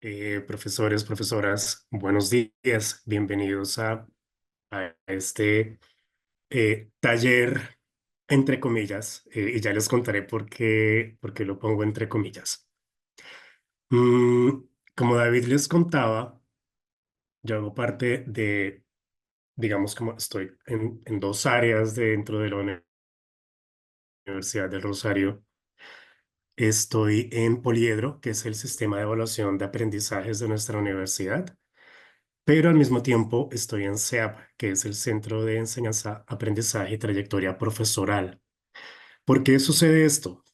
Profesores, profesoras, buenos días. Bienvenidos a este taller, entre comillas, y ya les contaré por qué lo pongo entre comillas. Mm, Como David les contaba, yo hago parte digamos, como estoy en dos áreas dentro de la Universidad del Rosario. Estoy en Poliedro, que es el sistema de evaluación de aprendizajes de nuestra universidad. Pero al mismo tiempo estoy en CEAP, que es el Centro de Enseñanza, Aprendizaje y Trayectoria Profesoral. ¿Por qué sucede esto?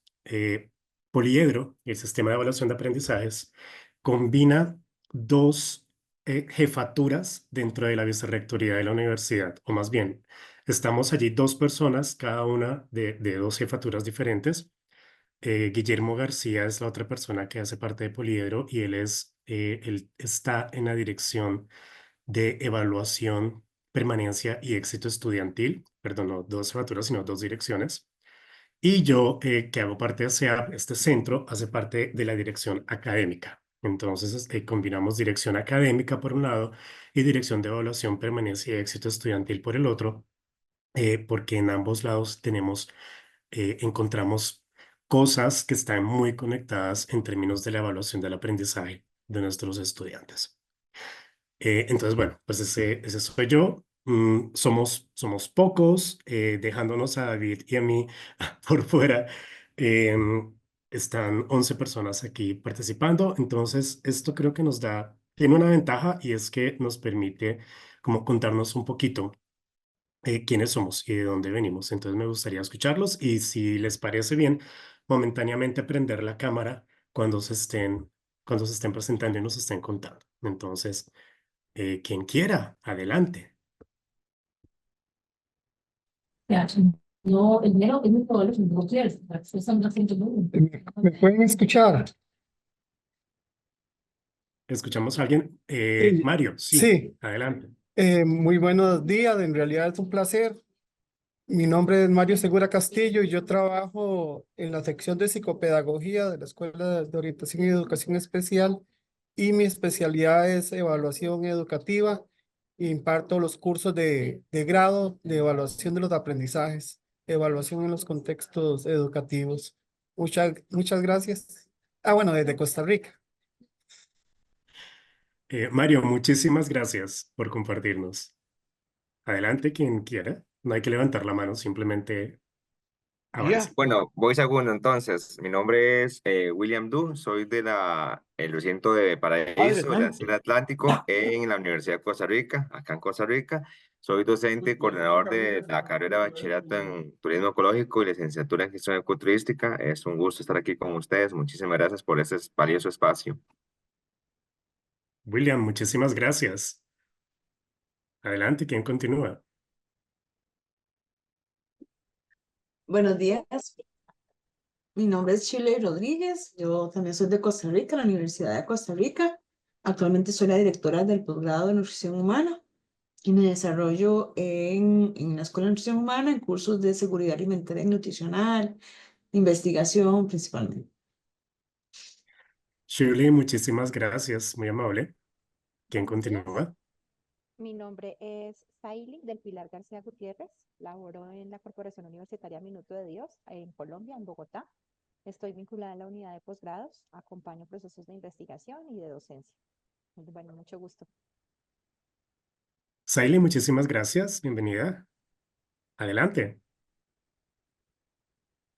Poliedro, el sistema de evaluación de aprendizajes, combina dos jefaturas dentro de la vicerrectoría de la universidad, o más bien, estamos allí dos personas, cada una de dos jefaturas diferentes. Guillermo García es la otra persona que hace parte de Poliedro y él está en la dirección de evaluación, permanencia y éxito estudiantil, perdón, no dos jefaturas, sino dos direcciones. Y yo, que hago parte de SEAP, este centro hace parte de la dirección académica. Entonces, combinamos dirección académica por un lado y dirección de evaluación, permanencia y éxito estudiantil por el otro, porque en ambos lados encontramos cosas que están muy conectadas en términos de la evaluación del aprendizaje de nuestros estudiantes. Entonces, bueno, pues ese soy yo. Somos pocos, dejándonos a David y a mí por fuera. em, Están 11 personas aquí participando. Entonces, esto creo que tiene una ventaja y es que nos permite como contarnos un poquito quiénes somos y de dónde venimos. Entonces, me gustaría escucharlos y si les parece bien, momentáneamente prender la cámara cuando se estén presentando y nos estén contando. Entonces, quien quiera, adelante. Ya, no, primero es todos los industriales, están haciendo ¿Me pueden escuchar? ¿Escuchamos a alguien? Sí, Mario, sí, sí, adelante. muy buenos días, en realidad es un placer. Mi nombre es Mario Segura Castillo y yo trabajo en la sección de psicopedagogía de la Escuela de Orientación y Educación Especial y mi especialidad es evaluación educativa e imparto los cursos de grado de evaluación de los aprendizajes, evaluación en los contextos educativos. Muchas gracias. Ah, bueno, desde Costa Rica. Mario, muchísimas gracias por compartirnos. Adelante, quien quiera. No hay que levantar la mano, simplemente avance. Bueno, voy segundo entonces. Mi nombre es William Du, soy el recinto de Paraíso, del Ancel Atlántico, en la Universidad de Costa Rica, acá en Costa Rica. Soy docente y coordinador de la carrera de bachillerato en turismo ecológico y licenciatura en gestión ecoturística. Es un gusto estar aquí con ustedes. Muchísimas gracias por este valioso espacio. William, muchísimas gracias. Adelante, ¿quién continúa? Buenos días, mi nombre es Shirley Rodríguez, yo también soy de Costa Rica, la Universidad de Costa Rica. Actualmente soy la directora del posgrado de Nutrición Humana y me desarrollo en la Escuela de Nutrición Humana en cursos de seguridad alimentaria y nutricional, investigación principalmente. Shirley, muchísimas gracias, muy amable. ¿Quién Buenos días, continúa? mi nombre es Saily del Pilar García Gutiérrez, laboro en la Corporación Universitaria Minuto de Dios en Colombia, en Bogotá. Estoy vinculada a la unidad de posgrados, acompaño procesos de investigación y de docencia. Bueno, mucho gusto. Saile, muchísimas gracias, bienvenida. Adelante.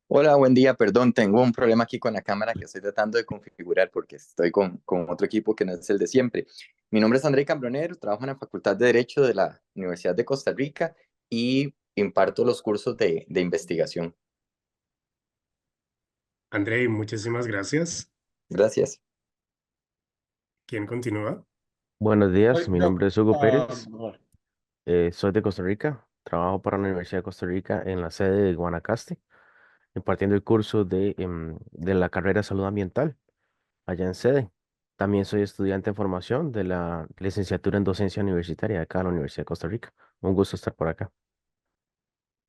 Hola, buen día. Perdón, tengo un problema aquí con la cámara que estoy tratando de configurar porque estoy con otro equipo que no es el de siempre. Mi nombre es André Cambronero, trabajo en la Facultad de Derecho de la Universidad de Costa Rica y imparto los cursos de investigación. Andrei, muchísimas gracias. Gracias. ¿Quién continúa? Buenos días, mi Yo, nombre es Hugo Pérez, bueno. soy de Costa Rica, trabajo para la Universidad de Costa Rica en la sede de Guanacaste, impartiendo el curso de la carrera de Salud Ambiental allá en sede. También soy estudiante en formación de la licenciatura en docencia universitaria de acá en la Universidad de Costa Rica. Un gusto estar por acá.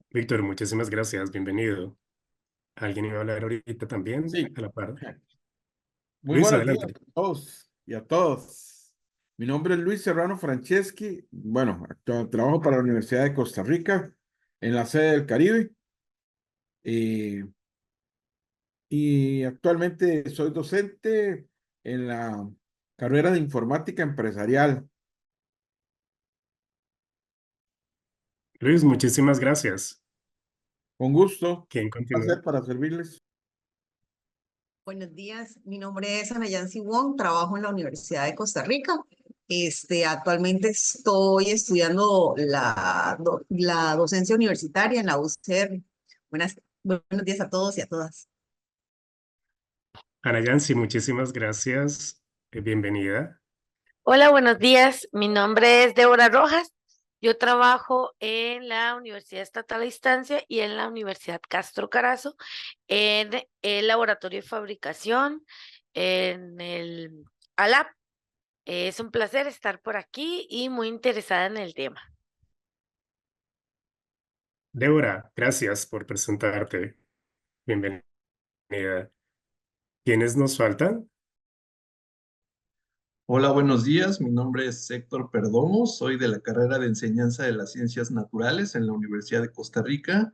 Víctor, muchísimas gracias, bienvenido. ¿Alguien iba a hablar ahorita también? Sí, A la par. muy Luis, buenos días adelante. a todos. y a todos. Mi nombre es Luis Serrano Franceschi. Bueno, trabajo para la Universidad de Costa Rica en la sede del Caribe eh, y actualmente soy docente en la carrera de informática empresarial. Luis, muchísimas gracias. Con gusto, ¿Quién un continúa? placer para servirles. Buenos días, mi nombre es Ana Yancy Wong, trabajo en la Universidad de Costa Rica. Actualmente estoy estudiando la docencia universitaria en la UCR. Buenos días a todos y a todas. Ana Yancy, muchísimas gracias. Bienvenida. Hola, buenos días. Mi nombre es Débora Rojas. Yo trabajo en la Universidad Estatal a Distancia y en la Universidad Castro Carazo en el laboratorio de fabricación, en el ALAP. Es un placer estar por aquí y muy interesada en el tema. Débora, gracias por presentarte. Bienvenida. ¿Quiénes nos faltan? Hola, buenos días. Mi nombre es Héctor Perdomo. Soy de la carrera de Enseñanza de las Ciencias Naturales en la Universidad de Costa Rica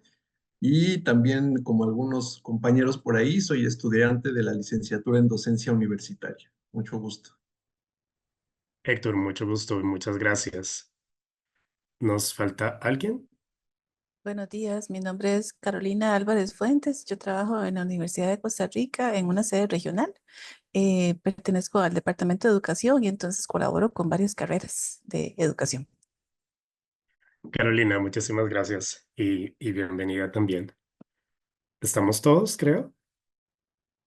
y también, como algunos compañeros por ahí, soy estudiante de la licenciatura en Docencia Universitaria. Mucho gusto. Héctor, mucho gusto y muchas gracias. ¿Nos falta alguien? Buenos días, mi nombre es Carolina Álvarez Fuentes. Yo trabajo en la Universidad de Costa Rica en una sede regional. Pertenezco al Departamento de Educación y entonces colaboro con varias carreras de educación. Carolina, muchísimas gracias y bienvenida también. ¿Estamos todos, creo?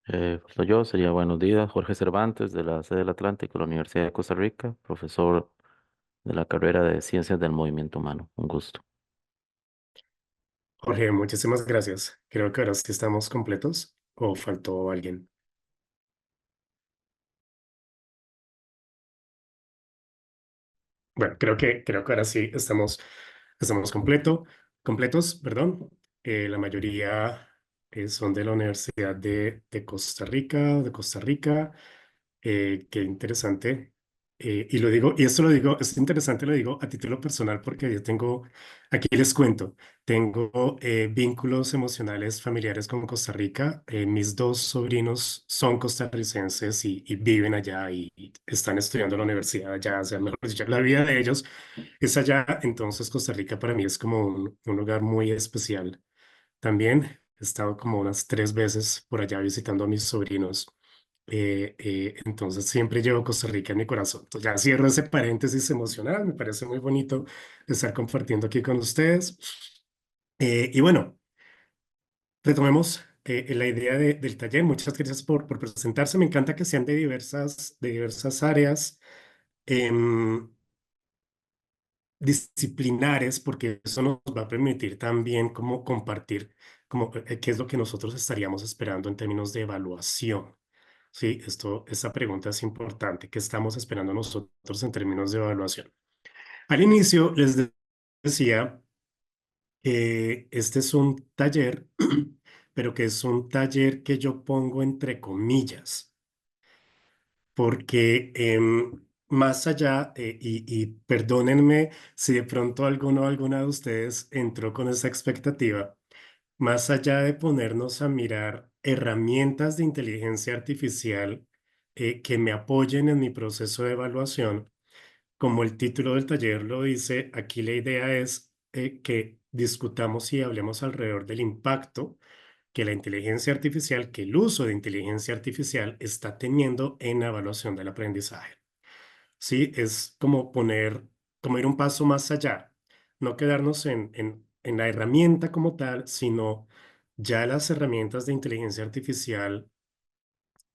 Falto yo, sería buenos días, Jorge Cervantes, de la sede del Atlántico, de la Universidad de Costa Rica, profesor de la carrera de Ciencias del Movimiento Humano. Un gusto. Jorge, muchísimas gracias. Creo que ahora sí estamos completos o faltó alguien. Bueno, creo que ahora sí estamos completos, perdón. La mayoría son de la Universidad de Costa Rica, de Costa Rica. Qué interesante. Y lo digo, y esto lo digo, es interesante, lo digo a título personal porque yo tengo, aquí les cuento, tengo vínculos emocionales familiares con Costa Rica. Mis dos sobrinos son costarricenses y viven allá y están estudiando en la universidad allá, o sea, mejor dicho, la vida de ellos es allá. Entonces Costa Rica para mí es como un lugar muy especial. También he estado como unas 3 veces por allá visitando a mis sobrinos. Entonces siempre llevo Costa Rica en mi corazón. Entonces ya cierro ese paréntesis emocional. Me parece muy bonito estar compartiendo aquí con ustedes. Y bueno, retomemos la idea del taller. Muchas gracias por presentarse. Me encanta que sean de diversas áreas disciplinares, porque eso nos va a permitir también como compartir como, qué es lo que nosotros estaríamos esperando en términos de evaluación. Sí, esta pregunta es importante. ¿Qué estamos esperando nosotros en términos de evaluación? Al inicio les decía que este es un taller, pero que es un taller que yo pongo entre comillas, porque más allá, y perdónenme si de pronto alguno o alguna de ustedes entró con esa expectativa, más allá de ponernos a mirar herramientas de inteligencia artificial que me apoyen en mi proceso de evaluación, como el título del taller lo dice, aquí la idea es que discutamos y hablemos alrededor del impacto que la inteligencia artificial, que el uso de inteligencia artificial está teniendo en la evaluación del aprendizaje. Sí, es como ir un paso más allá, no quedarnos en la herramienta como tal, sino ya las herramientas de inteligencia artificial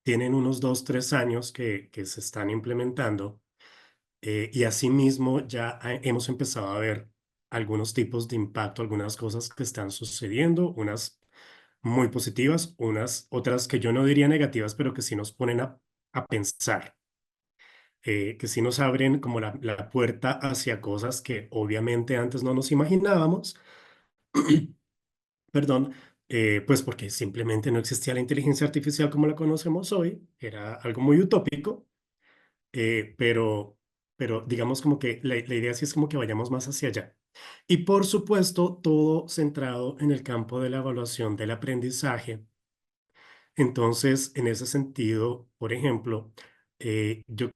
tienen unos 2, 3 años que se están implementando, y asimismo ya hemos empezado a ver algunos tipos de impacto, algunas cosas que están sucediendo, unas muy positivas, unas otras que yo no diría negativas, pero que sí nos ponen a pensar, que sí nos abren como la puerta hacia cosas que obviamente antes no nos imaginábamos, perdón, pues porque simplemente no existía la inteligencia artificial como la conocemos hoy, era algo muy utópico. pero digamos como que la idea sí es como que vayamos más hacia allá. Y por supuesto, todo centrado en el campo de la evaluación del aprendizaje. Entonces, en ese sentido, por ejemplo, yo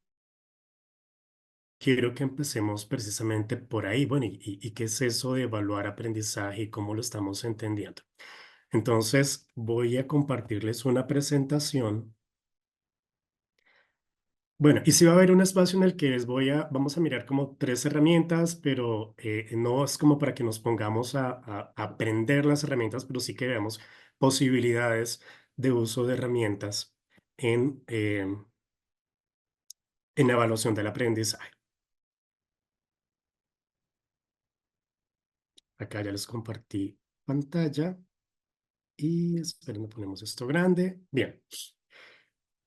quiero que empecemos precisamente por ahí. Bueno, ¿y qué es eso de evaluar aprendizaje y cómo lo estamos entendiendo? Entonces, voy a compartirles una presentación. Bueno, y sí va a haber un espacio en el que vamos a mirar como 3 herramientas, pero no es como para que nos pongamos a aprender las herramientas, pero sí que veamos posibilidades de uso de herramientas en la evaluación del aprendizaje. Acá ya les compartí pantalla y esperen, ponemos esto grande. Bien.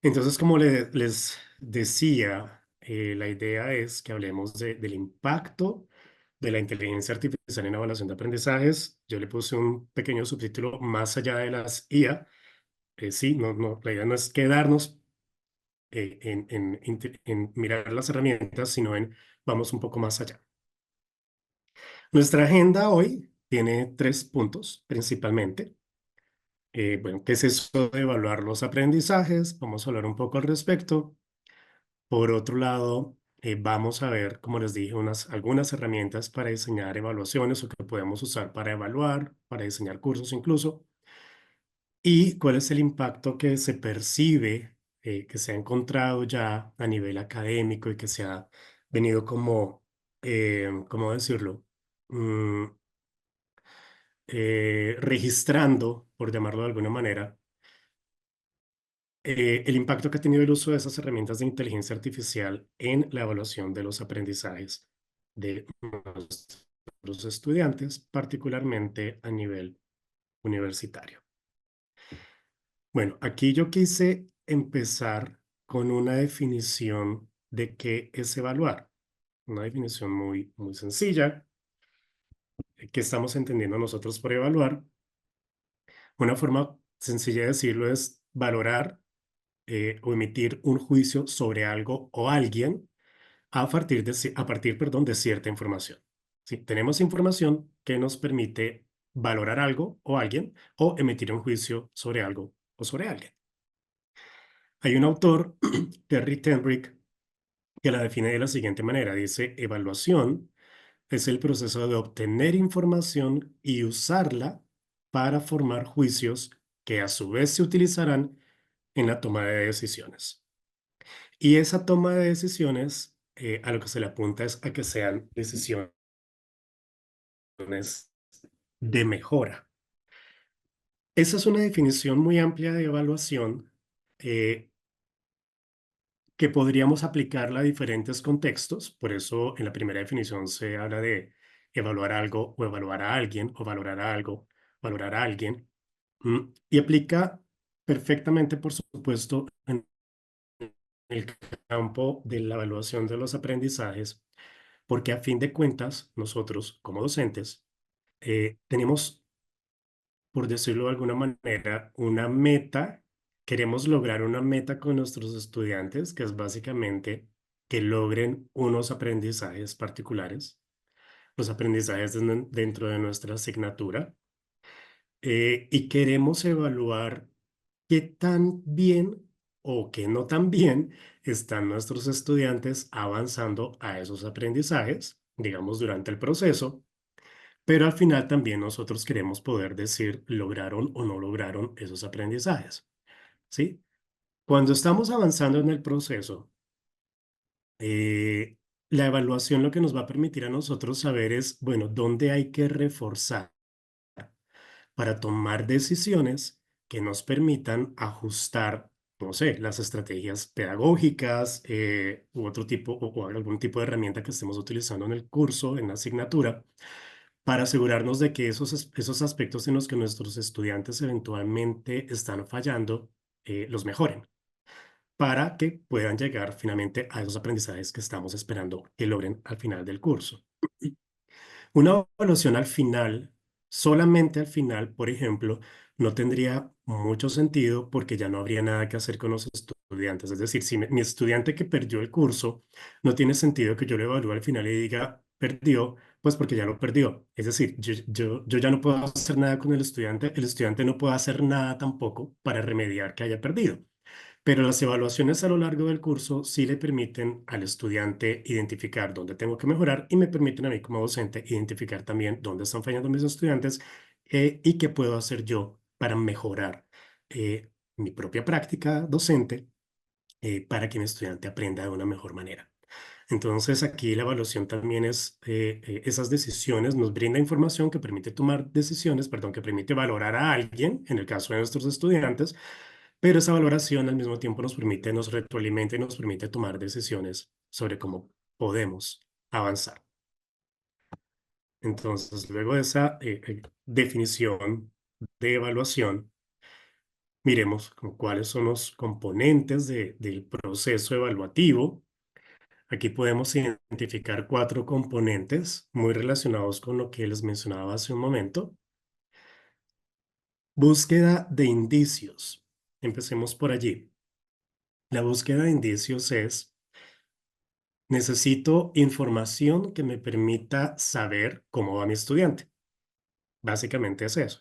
Entonces, como les decía, la idea es que hablemos del impacto de la inteligencia artificial en la evaluación de aprendizajes. Yo le puse un pequeño subtítulo más allá de las IA. Sí, la idea no es quedarnos en mirar las herramientas, sino vamos un poco más allá. Nuestra agenda hoy tiene 3 puntos principalmente. Bueno, ¿qué es eso de evaluar los aprendizajes? Vamos a hablar un poco al respecto. Por otro lado, vamos a ver, como les dije, algunas herramientas para diseñar evaluaciones o que podemos usar para evaluar, para diseñar cursos incluso. Y cuál es el impacto que se percibe, que se ha encontrado ya a nivel académico y que se ha venido como, ¿cómo decirlo? Mm, registrando, por llamarlo de alguna manera, el impacto que ha tenido el uso de esas herramientas de inteligencia artificial en la evaluación de los aprendizajes de nuestros estudiantes, particularmente a nivel universitario. Bueno, aquí yo quise empezar con una definición de qué es evaluar. Una definición muy sencilla, que estamos entendiendo nosotros por evaluar. Una forma sencilla de decirlo es valorar o emitir un juicio sobre algo o alguien perdón, de cierta información. ¿Sí? Tenemos información que nos permite valorar algo o alguien o emitir un juicio sobre algo o sobre alguien. Hay un autor, Terry Tenbrick, que la define de la siguiente manera. Dice, evaluación es el proceso de obtener información y usarla para formar juicios que a su vez se utilizarán en la toma de decisiones. Y esa toma de decisiones, a lo que se le apunta es a que sean decisiones de mejora. Esa es una definición muy amplia de evaluación que podríamos aplicarla a diferentes contextos. Por eso en la primera definición se habla de evaluar algo o evaluar a alguien o valorar algo, valorar a alguien. Y aplica perfectamente, por supuesto, en el campo de la evaluación de los aprendizajes, porque a fin de cuentas, nosotros como docentes tenemos, por decirlo de alguna manera, una meta. Queremos lograr una meta con nuestros estudiantes, que es básicamente que logren unos aprendizajes particulares, los aprendizajes dentro de nuestra asignatura, y queremos evaluar qué tan bien o qué no tan bien están nuestros estudiantes avanzando a esos aprendizajes, digamos, durante el proceso, pero al final también nosotros queremos poder decir lograron o no lograron esos aprendizajes, ¿sí? Cuando estamos avanzando en el proceso, la evaluación lo que nos va a permitir a nosotros saber es, bueno, dónde hay que reforzar para tomar decisiones que nos permitan ajustar, no sé, las estrategias pedagógicas u otro tipo o algún tipo de herramienta que estemos utilizando en el curso, en la asignatura, para asegurarnos de que esos aspectos en los que nuestros estudiantes eventualmente están fallando, los mejoren, para que puedan llegar finalmente a esos aprendizajes que estamos esperando que logren al final del curso. Una evaluación al final, solamente al final, por ejemplo, no tendría mucho sentido porque ya no habría nada que hacer con los estudiantes. Es decir, si mi estudiante que perdió el curso, no tiene sentido que yo lo evalúe al final y diga, perdió, pues porque ya lo perdió. Es decir, yo ya no puedo hacer nada con el estudiante no puede hacer nada tampoco para remediar que haya perdido. Pero las evaluaciones a lo largo del curso sí le permiten al estudiante identificar dónde tengo que mejorar y me permiten a mí como docente identificar también dónde están fallando mis estudiantes y qué puedo hacer yo para mejorar mi propia práctica docente para que mi estudiante aprenda de una mejor manera. Entonces, aquí la evaluación también es esas decisiones, nos brinda información que permite tomar decisiones, perdón, que permite valorar a alguien, en el caso de nuestros estudiantes, pero esa valoración al mismo tiempo nos permite, nos retroalimenta y nos permite tomar decisiones sobre cómo podemos avanzar. Entonces, luego de esa definición de evaluación, miremos cuáles son los componentes del proceso evaluativo. Aquí podemos identificar 4 componentes muy relacionados con lo que les mencionaba hace un momento. Búsqueda de indicios. Empecemos por allí. La búsqueda de indicios es, necesito información que me permita saber cómo va mi estudiante. Básicamente es eso.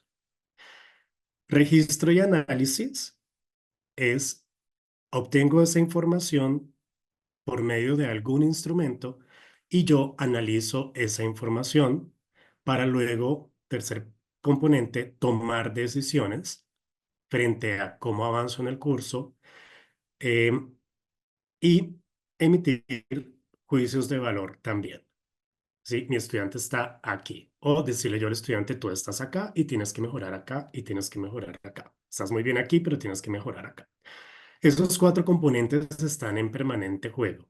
Registro y análisis es, obtengo esa información por medio de algún instrumento y yo analizo esa información para luego, tercer componente, tomar decisiones frente a cómo avanzo en el curso y emitir juicios de valor también. ¿Sí? Mi estudiante está aquí. O decirle yo al estudiante, tú estás acá y tienes que mejorar acá y tienes que mejorar acá. Estás muy bien aquí, pero tienes que mejorar acá. Esos 4 componentes están en permanente juego.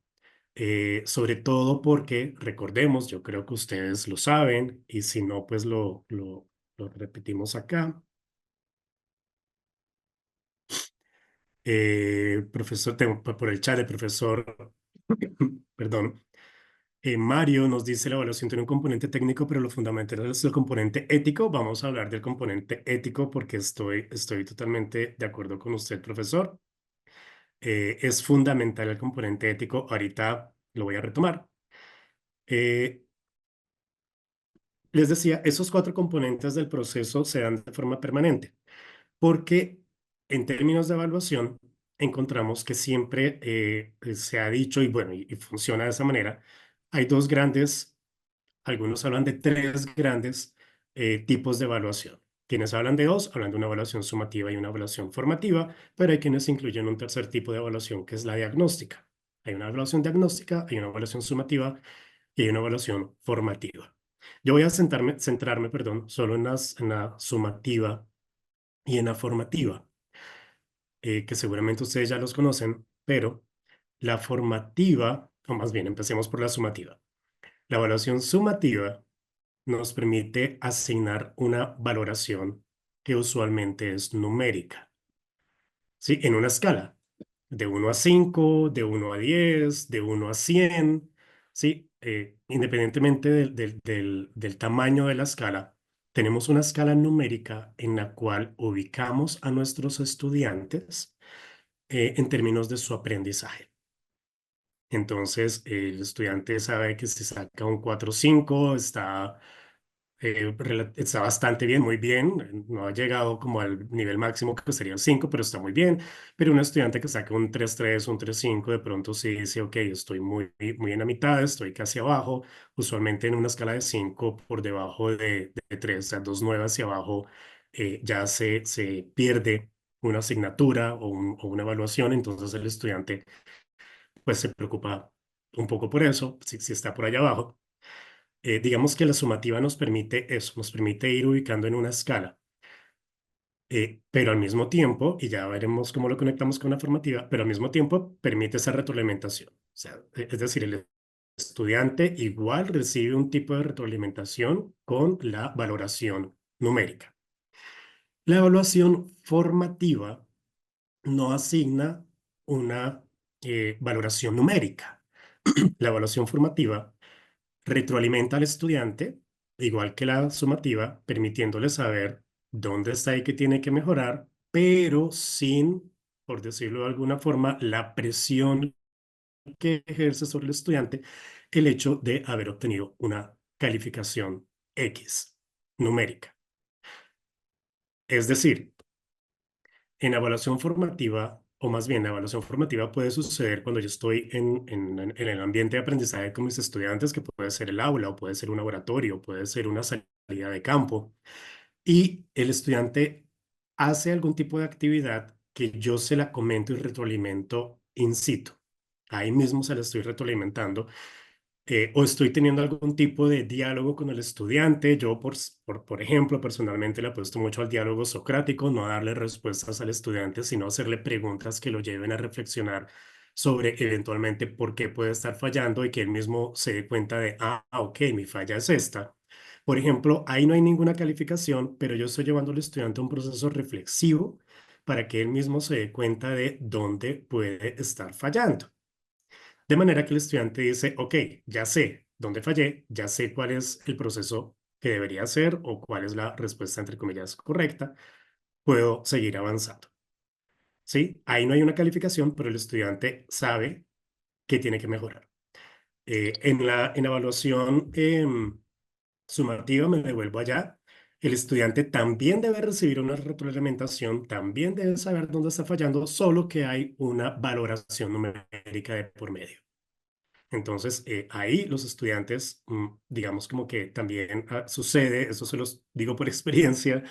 Sobre todo porque, recordemos, yo creo que ustedes lo saben, y si no, pues lo repetimos acá. Profesor, tengo por el chat el profesor, perdón, Mario nos dice la evaluación tiene un componente técnico, pero lo fundamental es el componente ético. Vamos a hablar del componente ético porque estoy totalmente de acuerdo con usted, profesor. Es fundamental el componente ético. Ahorita lo voy a retomar. Les decía, esos 4 componentes del proceso se dan de forma permanente, porque en términos de evaluación encontramos que siempre se ha dicho, y bueno, y funciona de esa manera, hay 2 grandes, algunos hablan de 3 grandes tipos de evaluación. Quienes hablan de 2, hablan de una evaluación sumativa y una evaluación formativa, pero hay quienes incluyen un tercer tipo de evaluación que es la diagnóstica. Hay una evaluación diagnóstica, hay una evaluación sumativa y hay una evaluación formativa. Yo voy a centrarme, perdón, solo en la sumativa y en la formativa, que seguramente ustedes ya los conocen, pero la formativa, o más bien empecemos por la sumativa. La evaluación sumativa nos permite asignar una valoración que usualmente es numérica, ¿sí? En una escala de 1 a 5, de 1 a 10, de 1 a 100, ¿sí? Independientemente del tamaño de la escala, tenemos una escala numérica en la cual ubicamos a nuestros estudiantes en términos de su aprendizaje. Entonces, el estudiante sabe que si saca un 4 o 5, está bastante bien, muy bien. No ha llegado como al nivel máximo que sería el 5, pero está muy bien. Pero un estudiante que saca un 3.3, un 3.5, de pronto sí dice, ok, estoy muy en la mitad, estoy casi abajo. Usualmente en una escala de 5 por debajo de 3, o sea, 2.9 hacia abajo, ya se pierde una asignatura o una evaluación. Entonces el estudiante pues se preocupa un poco por eso, si está por allá abajo. Digamos que la sumativa nos permite eso, nos permite ir ubicando en una escala, pero al mismo tiempo, y ya veremos cómo lo conectamos con la formativa, pero al mismo tiempo permite esa retroalimentación. O sea, es decir, el estudiante igual recibe un tipo de retroalimentación con la valoración numérica. La evaluación formativa no asigna una valoración numérica. La evaluación formativa retroalimenta al estudiante, igual que la sumativa, permitiéndole saber dónde está y qué tiene que mejorar, pero sin por decirlo de alguna forma, la presión que ejerce sobre el estudiante el hecho de haber obtenido una calificación X numérica. Es decir, en evaluación formativa, o más bien la evaluación formativa puede suceder cuando yo estoy en el ambiente de aprendizaje con mis estudiantes, que puede ser el aula, o puede ser un laboratorio, puede ser una salida de campo, y el estudiante hace algún tipo de actividad que yo se la comento y retroalimento in situ. Ahí mismo se la estoy retroalimentando o estoy teniendo algún tipo de diálogo con el estudiante. Yo, por ejemplo, personalmente le apuesto mucho al diálogo socrático, no a darle respuestas al estudiante, sino hacerle preguntas que lo lleven a reflexionar sobre eventualmente por qué puede estar fallando y que él mismo se dé cuenta de, ok, mi falla es esta. Por ejemplo, ahí no hay ninguna calificación, pero yo estoy llevando al estudiante a un proceso reflexivo para que él mismo se dé cuenta de dónde puede estar fallando. De manera que el estudiante dice, ok, ya sé dónde fallé, ya sé cuál es el proceso que debería hacer o cuál es la respuesta, entre comillas, correcta, puedo seguir avanzando. ¿Sí? Ahí no hay una calificación, pero el estudiante sabe que tiene que mejorar. En evaluación sumativa, me devuelvo allá, el estudiante también debe recibir una retroalimentación, también debe saber dónde está fallando, solo que hay una valoración numérica de por medio. Entonces, ahí los estudiantes, digamos como que también sucede, eso se los digo por experiencia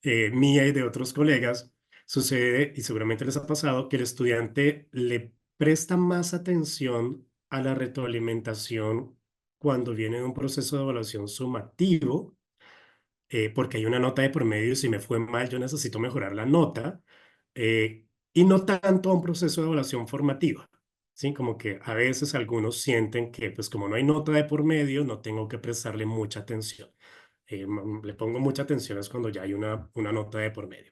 mía y de otros colegas, sucede, y seguramente les ha pasado, que el estudiante le presta más atención a la retroalimentación cuando viene de un proceso de evaluación sumativo, porque hay una nota de por medio y si me fue mal, yo necesito mejorar la nota, y no tanto a un proceso de evaluación formativa. ¿Sí? Como que a veces algunos sienten que, pues como no hay nota de por medio, no tengo que prestarle mucha atención. Le pongo mucha atención es cuando ya hay una nota de por medio.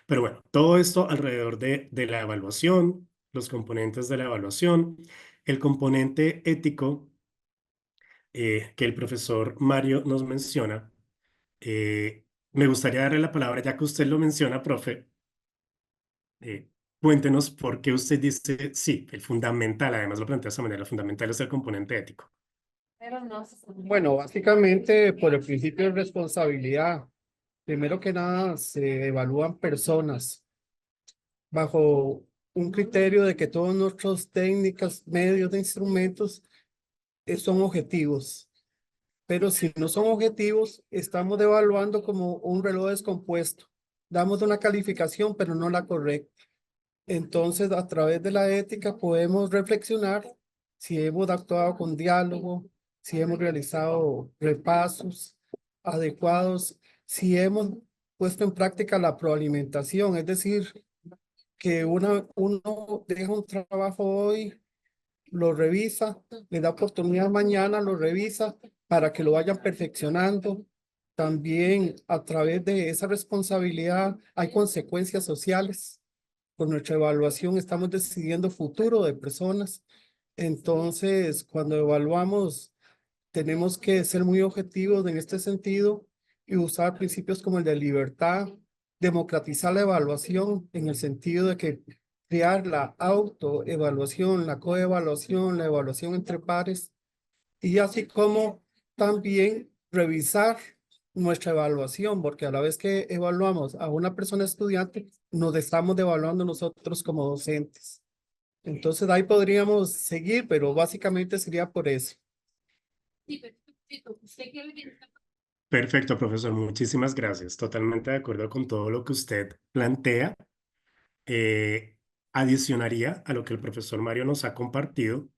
Pero bueno, todo esto alrededor de la evaluación, los componentes de la evaluación, el componente ético que el profesor Mario nos menciona. Me gustaría darle la palabra, ya que usted lo menciona, profe. Cuéntenos por qué usted dice, sí, el fundamental, además lo plantea de esa manera, el fundamental es el componente ético. Bueno, básicamente por el principio de responsabilidad. Primero que nada, se evalúan personas bajo un criterio de que todos nuestros técnicas, medios de instrumentos son objetivos. Pero si no son objetivos, estamos evaluando como un reloj descompuesto. Damos una calificación, pero no la correcta. Entonces, a través de la ética podemos reflexionar si hemos actuado con diálogo, si hemos realizado repasos adecuados, si hemos puesto en práctica la proalimentación, es decir, que uno deja un trabajo hoy, lo revisa, le da oportunidad mañana, lo revisa para que lo vayan perfeccionando. También a través de esa responsabilidad hay consecuencias sociales. Con nuestra evaluación estamos decidiendo futuro de personas. Entonces, cuando evaluamos, tenemos que ser muy objetivos en este sentido y usar principios como el de libertad, democratizar la evaluación en el sentido de que crear la autoevaluación, la coevaluación, la evaluación entre pares y así como también revisar nuestra evaluación, porque a la vez que evaluamos a una persona estudiante, nos estamos evaluando nosotros como docentes. Entonces ahí podríamos seguir, pero básicamente sería por eso. Perfecto, profesor. Muchísimas gracias. Totalmente de acuerdo con todo lo que usted plantea. Adicionaría a lo que el profesor Mario nos ha compartido.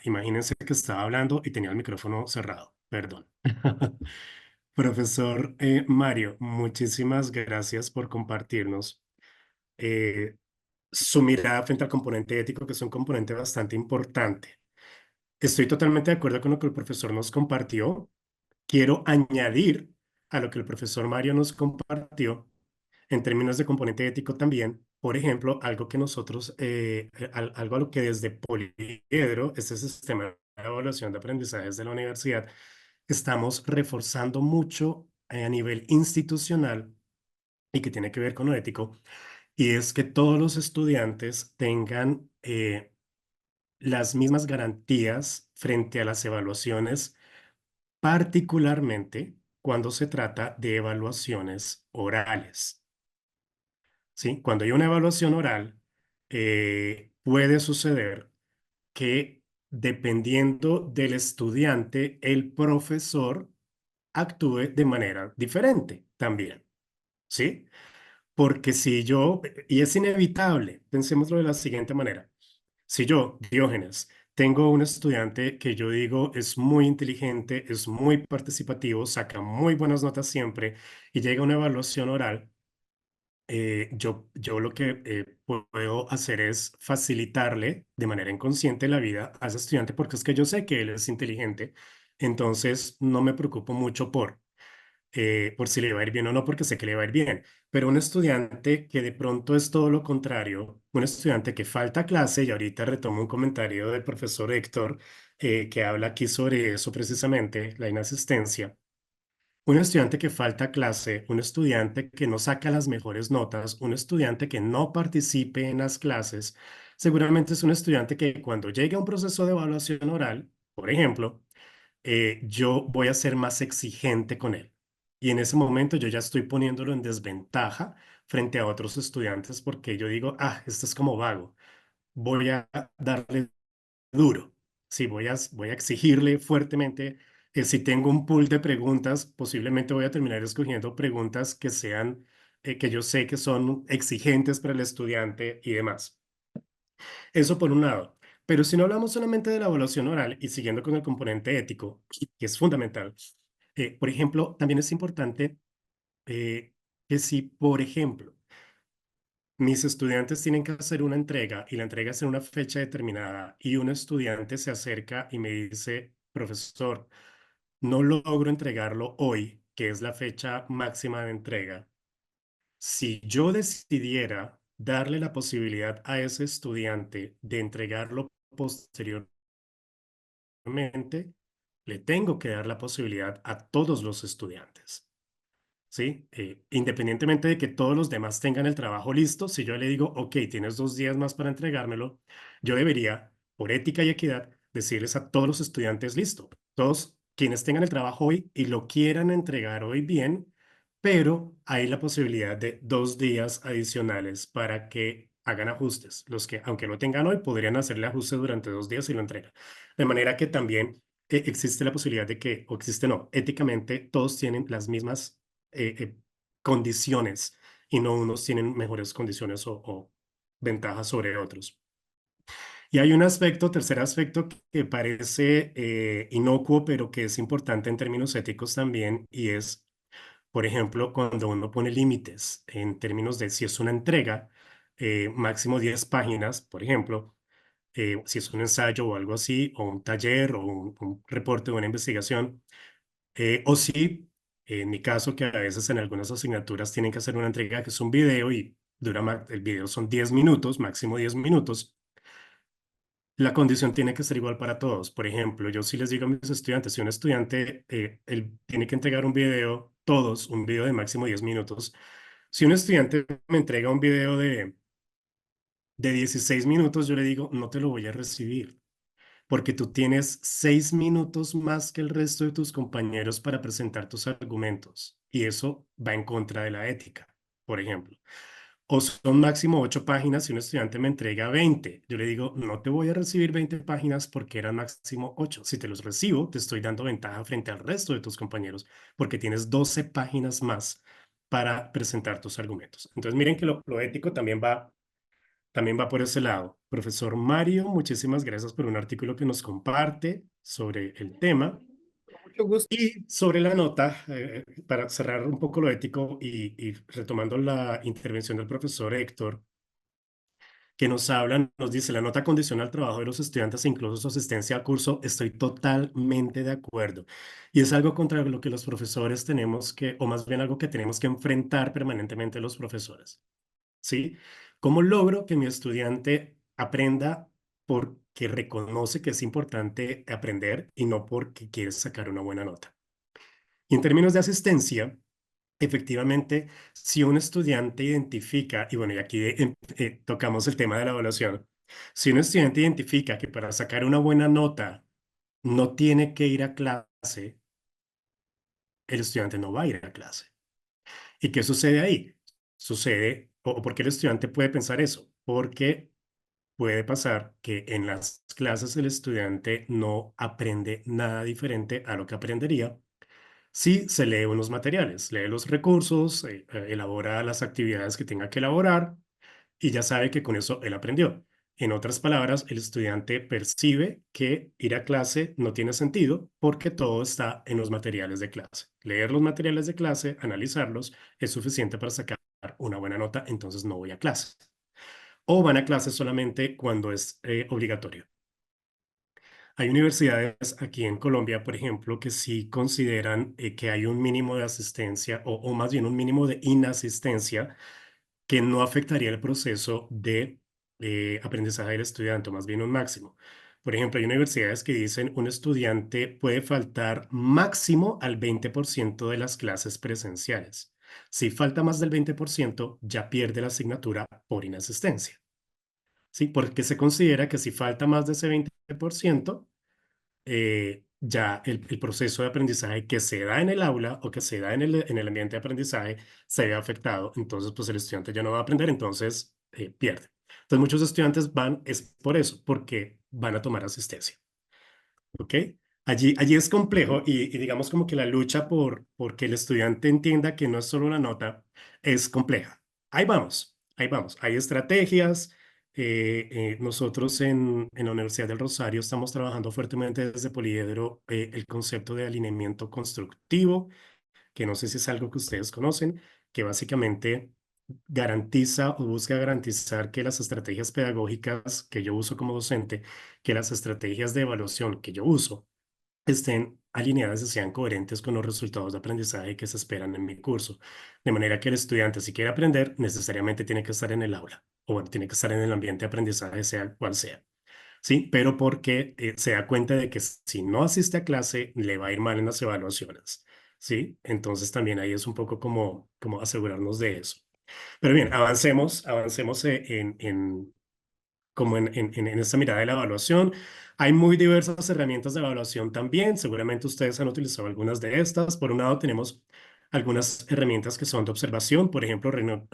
Imagínense que estaba hablando y tenía el micrófono cerrado. Perdón. Profesor Mario, muchísimas gracias por compartirnos su mirada frente al componente ético, que es un componente bastante importante. Estoy totalmente de acuerdo con lo que el profesor nos compartió. Quiero añadir a lo que el profesor Mario nos compartió en términos de componente ético también. Por ejemplo, algo que nosotros, algo a lo que desde Poliedro, este sistema de evaluación de aprendizajes de la universidad, estamos reforzando mucho a nivel institucional y que tiene que ver con lo ético, y es que todos los estudiantes tengan las mismas garantías frente a las evaluaciones, particularmente cuando se trata de evaluaciones orales. ¿Sí? Cuando hay una evaluación oral, puede suceder que dependiendo del estudiante, el profesor actúe de manera diferente también, ¿sí? Porque si yo, y es inevitable, pensémoslo de la siguiente manera, si yo, Diógenes, tengo un estudiante que yo digo es muy inteligente, es muy participativo, saca muy buenas notas siempre y llega a una evaluación oral, yo lo que puedo hacer es facilitarle de manera inconsciente la vida a ese estudiante porque es que yo sé que él es inteligente, entonces no me preocupo mucho por si le va a ir bien o no, porque sé que le va a ir bien. Pero un estudiante que de pronto es todo lo contrario, un estudiante que falta a clase, y ahorita retomo un comentario del profesor Héctor, que habla aquí sobre eso precisamente, la inasistencia. Un estudiante que falta a clase, un estudiante que no saca las mejores notas, un estudiante que no participe en las clases, seguramente es un estudiante que cuando llegue a un proceso de evaluación oral, por ejemplo, yo voy a ser más exigente con él. Y en ese momento yo ya estoy poniéndolo en desventaja frente a otros estudiantes porque yo digo, este es como vago, voy a darle duro. Sí, voy a exigirle fuertemente. Si tengo un pool de preguntas, posiblemente voy a terminar escogiendo preguntas que sean, que yo sé que son exigentes para el estudiante y demás. Eso por un lado. Pero si no hablamos solamente de la evaluación oral y siguiendo con el componente ético, que es fundamental, por ejemplo, también es importante que si, por ejemplo, mis estudiantes tienen que hacer una entrega y la entrega es en una fecha determinada y un estudiante se acerca y me dice, profesor, no logro entregarlo hoy, que es la fecha máxima de entrega. Si yo decidiera darle la posibilidad a ese estudiante de entregarlo posteriormente, le tengo que dar la posibilidad a todos los estudiantes. ¿Sí? Independientemente de que todos los demás tengan el trabajo listo, si yo le digo, ok, tienes 2 días más para entregármelo, yo debería, por ética y equidad, decirles a todos los estudiantes, listo, todos quienes tengan el trabajo hoy y lo quieran entregar hoy bien, pero hay la posibilidad de 2 días adicionales para que hagan ajustes. Los que, aunque lo tengan hoy, podrían hacerle ajustes durante 2 días y lo entregan. De manera que también existe la posibilidad de que, o existe no, éticamente todos tienen las mismas condiciones y no unos tienen mejores condiciones o ventajas sobre otros. Y hay un aspecto, tercer aspecto, que parece inocuo, pero que es importante en términos éticos también, y es, por ejemplo, cuando uno pone límites en términos de si es una entrega, máximo 10 páginas, por ejemplo, si es un ensayo o algo así, o un taller o un reporte o una investigación, o si, en mi caso, que a veces en algunas asignaturas tienen que hacer una entrega que es un video y el video son 10 minutos, máximo 10 minutos, la condición tiene que ser igual para todos. Por ejemplo, yo sí les digo a mis estudiantes, si un estudiante él tiene que entregar un video, todos, un video de máximo 10 minutos, si un estudiante me entrega un video de 16 minutos, yo le digo, no te lo voy a recibir porque tú tienes 6 minutos más que el resto de tus compañeros para presentar tus argumentos y eso va en contra de la ética, por ejemplo. O son máximo 8 páginas y un estudiante me entrega 20. Yo le digo, no te voy a recibir 20 páginas porque eran máximo 8. Si te los recibo, te estoy dando ventaja frente al resto de tus compañeros porque tienes 12 páginas más para presentar tus argumentos. Entonces, miren que lo ético también va por ese lado. Profesor Mario, muchísimas gracias por un artículo que nos comparte sobre el tema. Mucho gusto. Y sobre la nota, para cerrar un poco lo ético y retomando la intervención del profesor Héctor, que nos habla, nos dice, la nota condiciona el trabajo de los estudiantes e incluso su asistencia al curso. Estoy totalmente de acuerdo. Y es algo contra lo que los profesores tenemos que, o más bien algo que tenemos que enfrentar permanentemente los profesores. ¿Sí? ¿Cómo logro que mi estudiante aprenda porque reconoce que es importante aprender y no porque quiere sacar una buena nota? Y en términos de asistencia, efectivamente, si un estudiante identifica, y bueno, y aquí tocamos el tema de la evaluación, si un estudiante identifica que para sacar una buena nota no tiene que ir a clase, el estudiante no va a ir a clase. ¿Y qué sucede ahí? Sucede, o porque el estudiante puede pensar eso, porque puede pasar que en las clases el estudiante no aprende nada diferente a lo que aprendería si se lee unos materiales, lee los recursos, elabora las actividades que tenga que elaborar y ya sabe que con eso él aprendió. En otras palabras, el estudiante percibe que ir a clase no tiene sentido porque todo está en los materiales de clase. Leer los materiales de clase, analizarlos, es suficiente para sacar una buena nota, entonces no voy a clase. O van a clase solamente cuando es obligatorio. Hay universidades aquí en Colombia, por ejemplo, que sí consideran que hay un mínimo de asistencia o más bien un mínimo de inasistencia que no afectaría el proceso de aprendizaje del estudiante, o más bien un máximo. Por ejemplo, hay universidades que dicen un estudiante puede faltar máximo al 20% de las clases presenciales. Si falta más del 20%, ya pierde la asignatura por inasistencia. ¿Sí? Porque se considera que si falta más de ese 20%, ya el proceso de aprendizaje que se da en el aula o que se da en el ambiente de aprendizaje se ve afectado. Entonces, pues el estudiante ya no va a aprender, entonces pierde. Entonces, muchos estudiantes van, es por eso, porque van a tomar asistencia. ¿Ok? Allí es complejo y digamos como que la lucha por que el estudiante entienda que no es solo una nota es compleja. Ahí vamos, ahí vamos. Hay estrategias. Nosotros en la Universidad del Rosario estamos trabajando fuertemente desde Poliedro el concepto de alineamiento constructivo, que no sé si es algo que ustedes conocen, que básicamente garantiza o busca garantizar que las estrategias pedagógicas que yo uso como docente, que las estrategias de evaluación que yo uso, estén alineadas y sean coherentes con los resultados de aprendizaje que se esperan en mi curso. De manera que el estudiante, si quiere aprender, necesariamente tiene que estar en el aula o bueno, tiene que estar en el ambiente de aprendizaje, sea el cual sea. Sí, pero porque se da cuenta de que si no asiste a clase, le va a ir mal en las evaluaciones. Sí, entonces también ahí es un poco como asegurarnos de eso. Pero bien, avancemos como en esta mirada de la evaluación. Hay muy diversas herramientas de evaluación también. Seguramente ustedes han utilizado algunas de estas. Por un lado, tenemos algunas herramientas que son de observación, por ejemplo,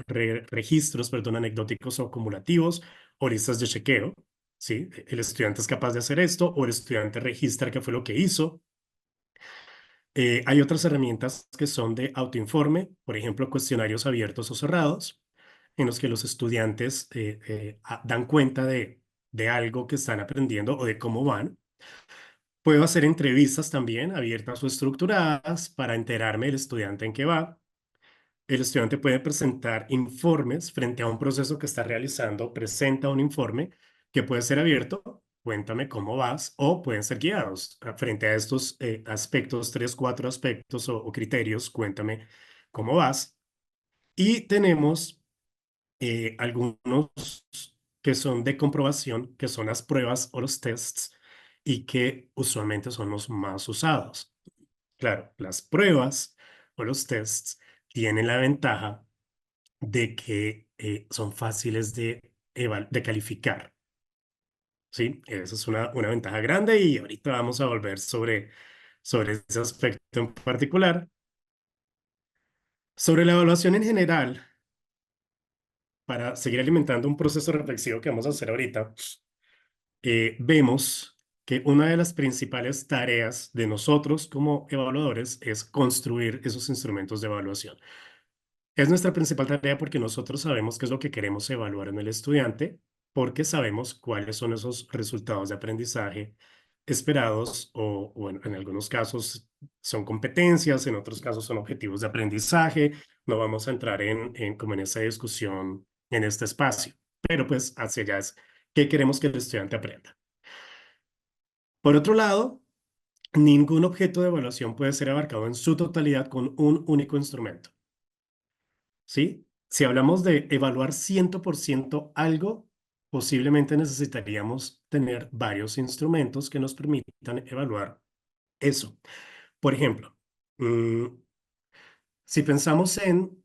registros, perdón, anecdóticos o acumulativos o listas de chequeo. ¿Sí? El estudiante es capaz de hacer esto o el estudiante registra qué fue lo que hizo. Hay otras herramientas que son de autoinforme, por ejemplo, cuestionarios abiertos o cerrados en los que los estudiantes dan cuenta de algo que están aprendiendo o de cómo van. Puedo hacer entrevistas también abiertas o estructuradas para enterarme del estudiante en qué va. El estudiante puede presentar informes frente a un proceso que está realizando, presenta un informe que puede ser abierto, cuéntame cómo vas, o pueden ser guiados frente a estos aspectos, 3, 4 aspectos o criterios, cuéntame cómo vas. Y tenemos algunos que son de comprobación, que son las pruebas o los tests, y que usualmente son los más usados. Claro, las pruebas o los tests tienen la ventaja de que son fáciles de calificar. ¿Sí? Esa es una ventaja grande y ahorita vamos a volver sobre ese aspecto en particular. Sobre la evaluación en general, para seguir alimentando un proceso reflexivo que vamos a hacer ahorita, vemos que una de las principales tareas de nosotros como evaluadores es construir esos instrumentos de evaluación. Es nuestra principal tarea porque nosotros sabemos qué es lo que queremos evaluar en el estudiante, porque sabemos cuáles son esos resultados de aprendizaje esperados o en algunos casos son competencias, en otros casos son objetivos de aprendizaje. No vamos a entrar como en esa discusión en este espacio, pero pues hacia allá es qué queremos que el estudiante aprenda. Por otro lado, ningún objeto de evaluación puede ser abarcado en su totalidad con un único instrumento. ¿Sí? Si hablamos de evaluar 100% algo, posiblemente necesitaríamos tener varios instrumentos que nos permitan evaluar eso. Por ejemplo, Si pensamos en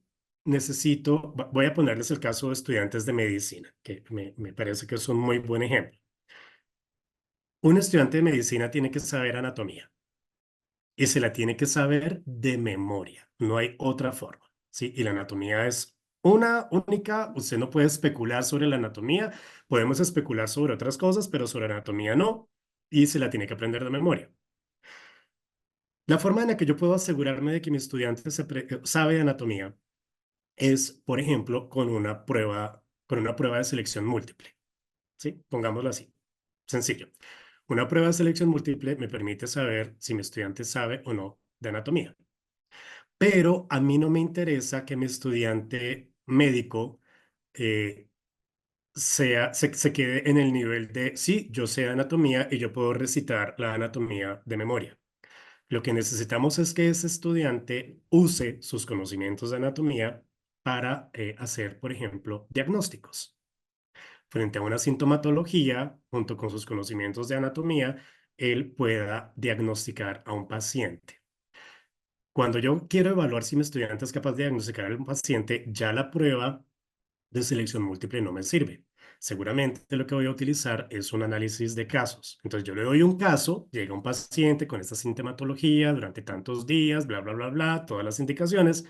voy a ponerles el caso de estudiantes de medicina, que me parece que es un muy buen ejemplo. Un estudiante de medicina tiene que saber anatomía y se la tiene que saber de memoria. No hay otra forma, ¿sí? Y la anatomía es una única. Usted no puede especular sobre la anatomía. Podemos especular sobre otras cosas, pero sobre la anatomía no. Y se la tiene que aprender de memoria. La forma en la que yo puedo asegurarme de que mi estudiante sabe de anatomía es, por ejemplo, con una prueba de selección múltiple, ¿sí? Pongámoslo así, sencillo. Una prueba de selección múltiple me permite saber si mi estudiante sabe o no de anatomía. Pero a mí no me interesa que mi estudiante médico eh, se quede en el nivel de, sí, yo sé anatomía y yo puedo recitar la anatomía de memoria. Lo que necesitamos es que ese estudiante use sus conocimientos de anatomía para hacer, por ejemplo, diagnósticos. Frente a una sintomatología, junto con sus conocimientos de anatomía, él pueda diagnosticar a un paciente. Cuando yo quiero evaluar si mi estudiante es capaz de diagnosticar a un paciente, ya la prueba de selección múltiple no me sirve. Seguramente lo que voy a utilizar es un análisis de casos. Entonces yo le doy un caso, llega un paciente con esta sintomatología durante tantos días, bla, bla, bla, bla, todas las indicaciones.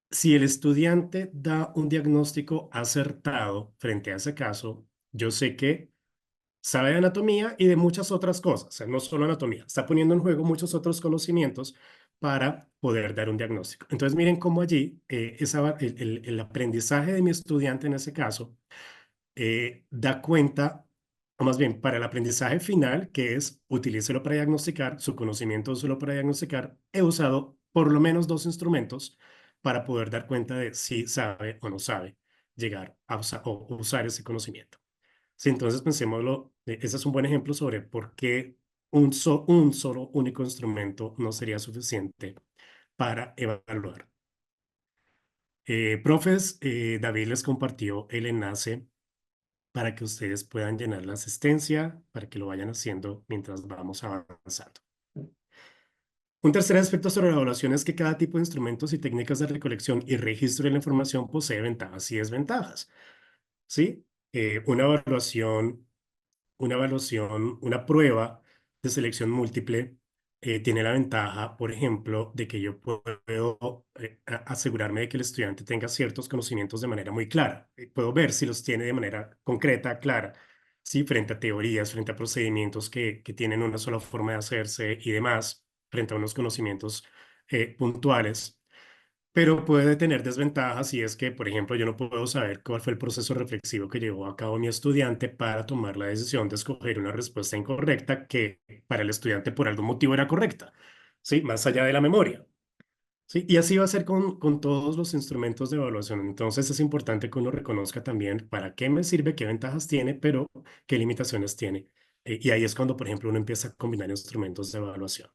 Si el estudiante da un diagnóstico acertado frente a ese caso, yo sé que sabe de anatomía y de muchas otras cosas, o sea, no solo anatomía, está poniendo en juego muchos otros conocimientos para poder dar un diagnóstico. Entonces, miren cómo allí el aprendizaje de mi estudiante en ese caso da cuenta, o más bien para el aprendizaje final, que es utilícelo para diagnosticar, su conocimiento úselo para diagnosticar, he usado por lo menos dos instrumentos para poder dar cuenta de si sabe o no sabe llegar a o usar ese conocimiento. Sí, entonces pensémoslo, ese es un buen ejemplo sobre por qué un solo único instrumento no sería suficiente para evaluar. Profes, David les compartió el enlace para que ustedes puedan llenar la asistencia, para que lo vayan haciendo mientras vamos avanzando. Un tercer aspecto sobre la evaluación es que cada tipo de instrumentos y técnicas de recolección y registro de la información posee ventajas y desventajas. ¿Sí? Una prueba de selección múltiple tiene la ventaja, por ejemplo, de que yo puedo asegurarme de que el estudiante tenga ciertos conocimientos de manera muy clara. Puedo ver si los tiene de manera concreta, clara, ¿sí? Frente a teorías, frente a procedimientos que tienen una sola forma de hacerse y demás, frente a unos conocimientos puntuales. Pero puede tener desventajas y es que, por ejemplo, yo no puedo saber cuál fue el proceso reflexivo que llevó a cabo mi estudiante para tomar la decisión de escoger una respuesta incorrecta que para el estudiante por algún motivo era correcta, ¿sí? Más allá de la memoria, ¿sí? Y así va a ser con todos los instrumentos de evaluación. Entonces es importante que uno reconozca también para qué me sirve, qué ventajas tiene, pero qué limitaciones tiene. Y ahí es cuando, por ejemplo, uno empieza a combinar instrumentos de evaluación.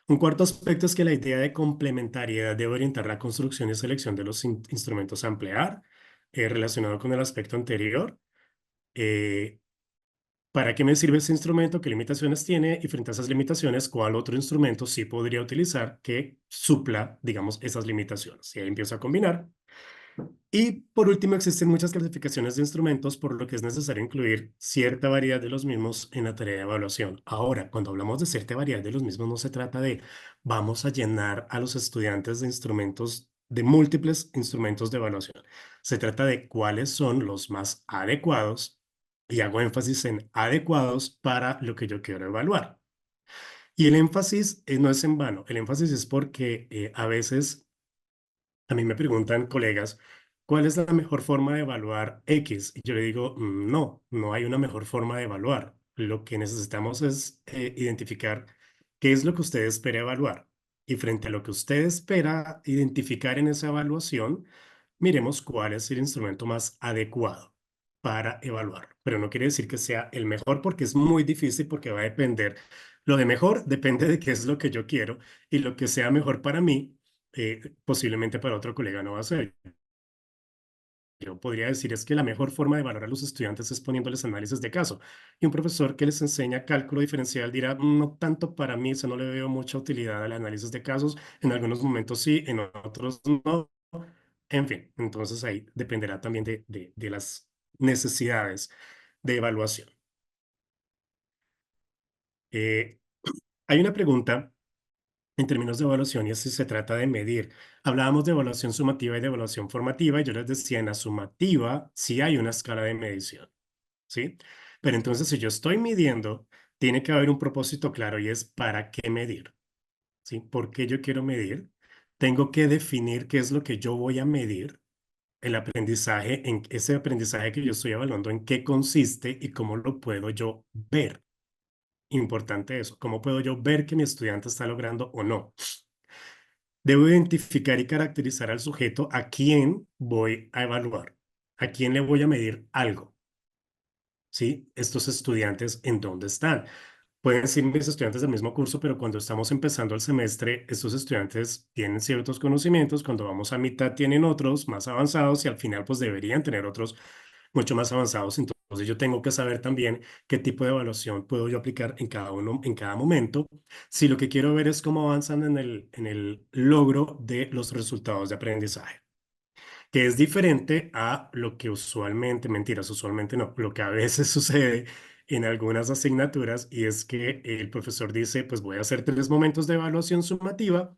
Un cuarto aspecto es que la idea de complementariedad debe orientar la construcción y selección de los instrumentos a emplear, relacionado con el aspecto anterior. Eh, ¿Para qué me sirve ese instrumento? ¿Qué limitaciones tiene? Y frente a esas limitaciones, ¿cuál otro instrumento sí podría utilizar que supla, digamos, esas limitaciones? Y ahí empiezo a combinar. Y por último, existen muchas clasificaciones de instrumentos, por lo que es necesario incluir cierta variedad de los mismos en la tarea de evaluación. Ahora, cuando hablamos de cierta variedad de los mismos, no se trata de vamos a llenar a los estudiantes de instrumentos, de múltiples instrumentos de evaluación. Se trata de cuáles son los más adecuados, y hago énfasis en adecuados para lo que yo quiero evaluar. Y el énfasis no es en vano, el énfasis es porque a veces a mí me preguntan colegas, ¿cuál es la mejor forma de evaluar X? Y yo le digo, no, no hay una mejor forma de evaluar. Lo que necesitamos es identificar qué es lo que usted espera evaluar. Y frente a lo que usted espera identificar en esa evaluación, miremos cuál es el instrumento más adecuado para evaluar. Pero no quiere decir que sea el mejor porque es muy difícil porque va a depender. Lo de mejor depende de qué es lo que yo quiero y lo que sea mejor para mí posiblemente para otro colega no va a ser. yo podría decir es que la mejor forma de valorar a los estudiantes es poniéndoles análisis de caso. Y un profesor que les enseña cálculo diferencial dirá, no tanto para mí, eso no le veo mucha utilidad al análisis de casos. En algunos momentos sí, en otros no. En fin, entonces ahí dependerá también de las necesidades de evaluación. Eh, Hay una pregunta en términos de evaluación y es si se trata de medir. Hablábamos de evaluación sumativa y de evaluación formativa y yo les decía en la sumativa sí hay una escala de medición, ¿sí? Pero entonces si yo estoy midiendo, tiene que haber un propósito claro y es ¿para qué medir? ¿Sí? ¿Por qué yo quiero medir? Tengo que definir qué es lo que yo voy a medir, el aprendizaje, en ese aprendizaje que yo estoy evaluando, en qué consiste y cómo lo puedo yo ver. Importante eso, ¿cómo puedo yo ver que mi estudiante está logrando o no? Debo identificar y caracterizar al sujeto a quién voy a evaluar, a quién le voy a medir algo, ¿sí? Estos estudiantes, ¿en dónde están? Pueden ser mis estudiantes del mismo curso, pero cuando estamos empezando el semestre, estos estudiantes tienen ciertos conocimientos, cuando vamos a mitad tienen otros más avanzados y al final pues deberían tener otros mucho más avanzados. Entonces yo tengo que saber también qué tipo de evaluación puedo yo aplicar en cada uno, en cada momento. Si lo que quiero ver es cómo avanzan en el logro de los resultados de aprendizaje, que es diferente a lo que usualmente, mentiras, usualmente no, lo que a veces sucede en algunas asignaturas y es que el profesor dice, pues voy a hacer 3 momentos de evaluación sumativa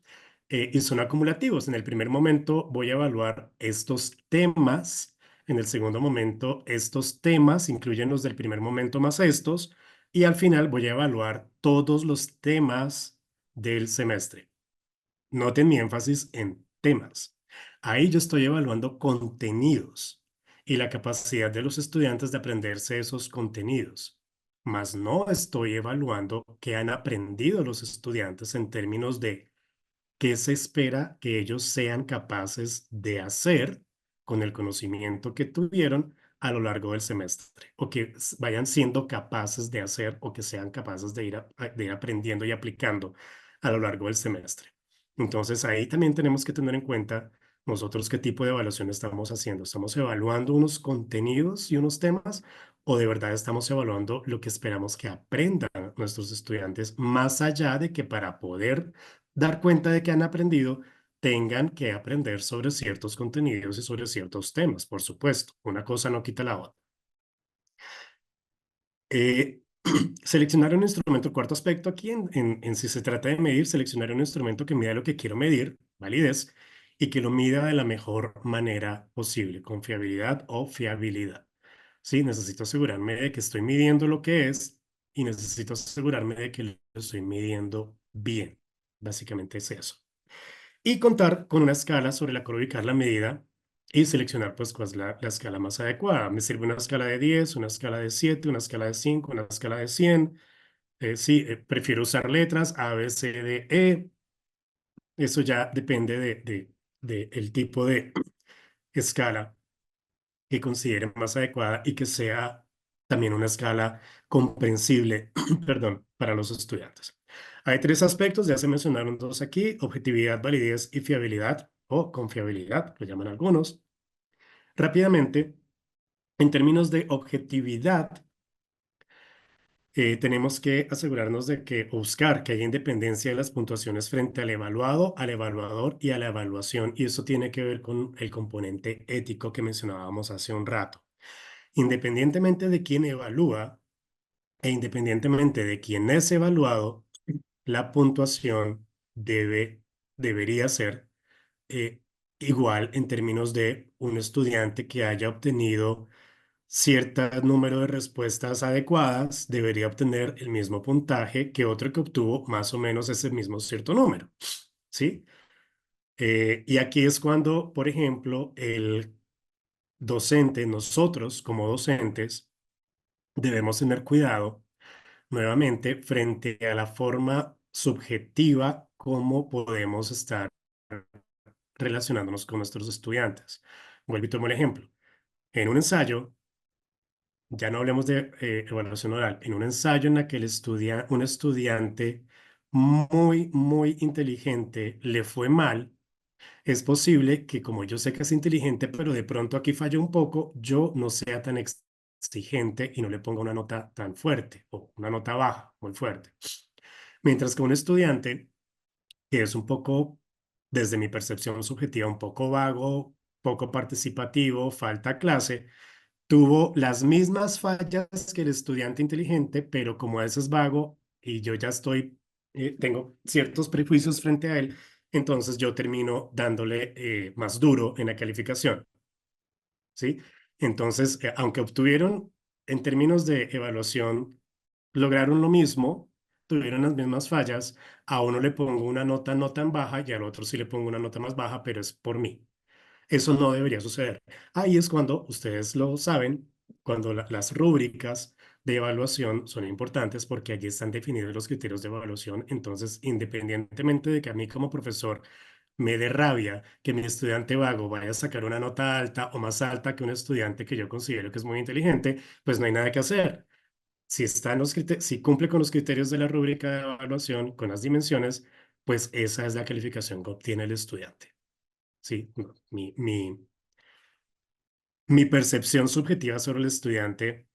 y son acumulativos. En el primer momento voy a evaluar estos temas, en el segundo momento estos temas incluyen los del primer momento más estos y al final voy a evaluar todos los temas del semestre. Noten mi énfasis en temas. Ahí yo estoy evaluando contenidos y la capacidad de los estudiantes de aprenderse esos contenidos, mas no estoy evaluando qué han aprendido los estudiantes en términos de qué se espera que ellos sean capaces de hacer con el conocimiento que tuvieron a lo largo del semestre, o que vayan siendo capaces de hacer o que sean capaces de ir aprendiendo y aplicando a lo largo del semestre. Entonces ahí también tenemos que tener en cuenta nosotros qué tipo de evaluación estamos haciendo. ¿Estamos evaluando unos contenidos y unos temas o de verdad estamos evaluando lo que esperamos que aprendan nuestros estudiantes más allá de que para poder dar cuenta de que han aprendido, tengan que aprender sobre ciertos contenidos y sobre ciertos temas, por supuesto. Una cosa no quita la otra. Eh, Seleccionar un instrumento, el cuarto aspecto aquí en si se trata de medir, seleccionar un instrumento que mida lo que quiero medir, validez, y que lo mida de la mejor manera posible, confiabilidad o fiabilidad. Sí, necesito asegurarme de que estoy midiendo lo que es y necesito asegurarme de que lo estoy midiendo bien. Básicamente es eso y contar con una escala sobre la cual ubicar la medida y seleccionar pues cuál es la escala más adecuada. Me sirve una escala de 10, una escala de 7, una escala de 5, una escala de 100. Sí, prefiero usar letras A, B, C, D, E. Eso ya depende de el tipo de escala que considere más adecuada y que sea también una escala comprensible, perdón, para los estudiantes. Hay 3 aspectos, ya se mencionaron 2 aquí, objetividad, validez y fiabilidad o confiabilidad, lo llaman algunos. Rápidamente, en términos de objetividad, tenemos que asegurarnos de que o buscar que haya independencia de las puntuaciones frente al evaluado, al evaluador y a la evaluación. Y eso tiene que ver con el componente ético que mencionábamos hace un rato. Independientemente de quién evalúa e independientemente de quién es evaluado, la puntuación debería ser eh, igual en términos de un estudiante que haya obtenido cierto número de respuestas adecuadas, debería obtener el mismo puntaje que otro que obtuvo más o menos ese mismo cierto número. ¿Sí? Y aquí es cuando, por ejemplo, el docente, nosotros como docentes, debemos tener cuidado nuevamente frente a la forma subjetiva como podemos estar relacionándonos con nuestros estudiantes. Vuelvo y tomo el ejemplo. En un ensayo, ya no hablemos de evaluación oral, en un ensayo en la que un estudiante muy inteligente le fue mal, Es posible que como yo sé que es inteligente, pero de pronto aquí falla un poco, yo no sea tan exigente y no le ponga una nota tan fuerte o una nota baja, muy fuerte. Mientras que un estudiante que es un poco, desde mi percepción subjetiva, un poco vago, poco participativo, falta clase, tuvo las mismas fallas que el estudiante inteligente, pero como ese es vago y yo ya tengo ciertos prejuicios frente a él, entonces yo termino dándole más duro en la calificación, ¿sí? Entonces, aunque obtuvieron en términos de evaluación, lograron lo mismo, tuvieron las mismas fallas, a uno le pongo una nota no tan baja y al otro sí le pongo una nota más baja, pero es por mí. Eso no debería suceder. Ahí es cuando ustedes lo saben, cuando las rúbricas de evaluación son importantes porque allí están definidos los criterios de evaluación. Entonces, independientemente de que a mí como profesor me dé rabia que mi estudiante vago vaya a sacar una nota alta o más alta que un estudiante que yo considero que es muy inteligente, pues no hay nada que hacer. Si está en si cumple con los criterios de la rúbrica de evaluación, con las dimensiones, pues esa es la calificación que obtiene el estudiante. Sí, no, mi percepción subjetiva sobre el estudiante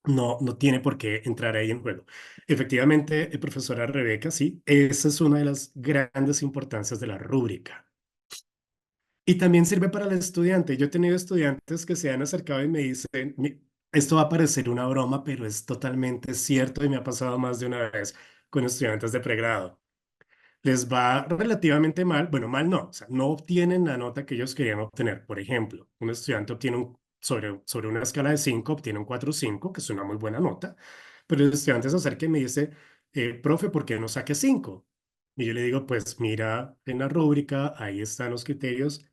no tiene por qué entrar ahí en juego. Efectivamente, profesora Rebeca, sí, esa es una de las grandes importancias de la rúbrica. Y también sirve para el estudiante. Yo he tenido estudiantes que se han acercado y me dicen, esto va a parecer una broma, pero es totalmente cierto y me ha pasado más de una vez con estudiantes de pregrado. Les va relativamente mal, bueno, mal no, o sea, no obtienen la nota que ellos querían obtener. Por ejemplo, un estudiante obtiene sobre una escala de 5, obtiene un 4,5, que es una muy buena nota, pero el estudiante se acerca y me dice, profe, ¿por qué no saqué 5? Y yo le digo, pues mira en la rúbrica, ahí están los criterios.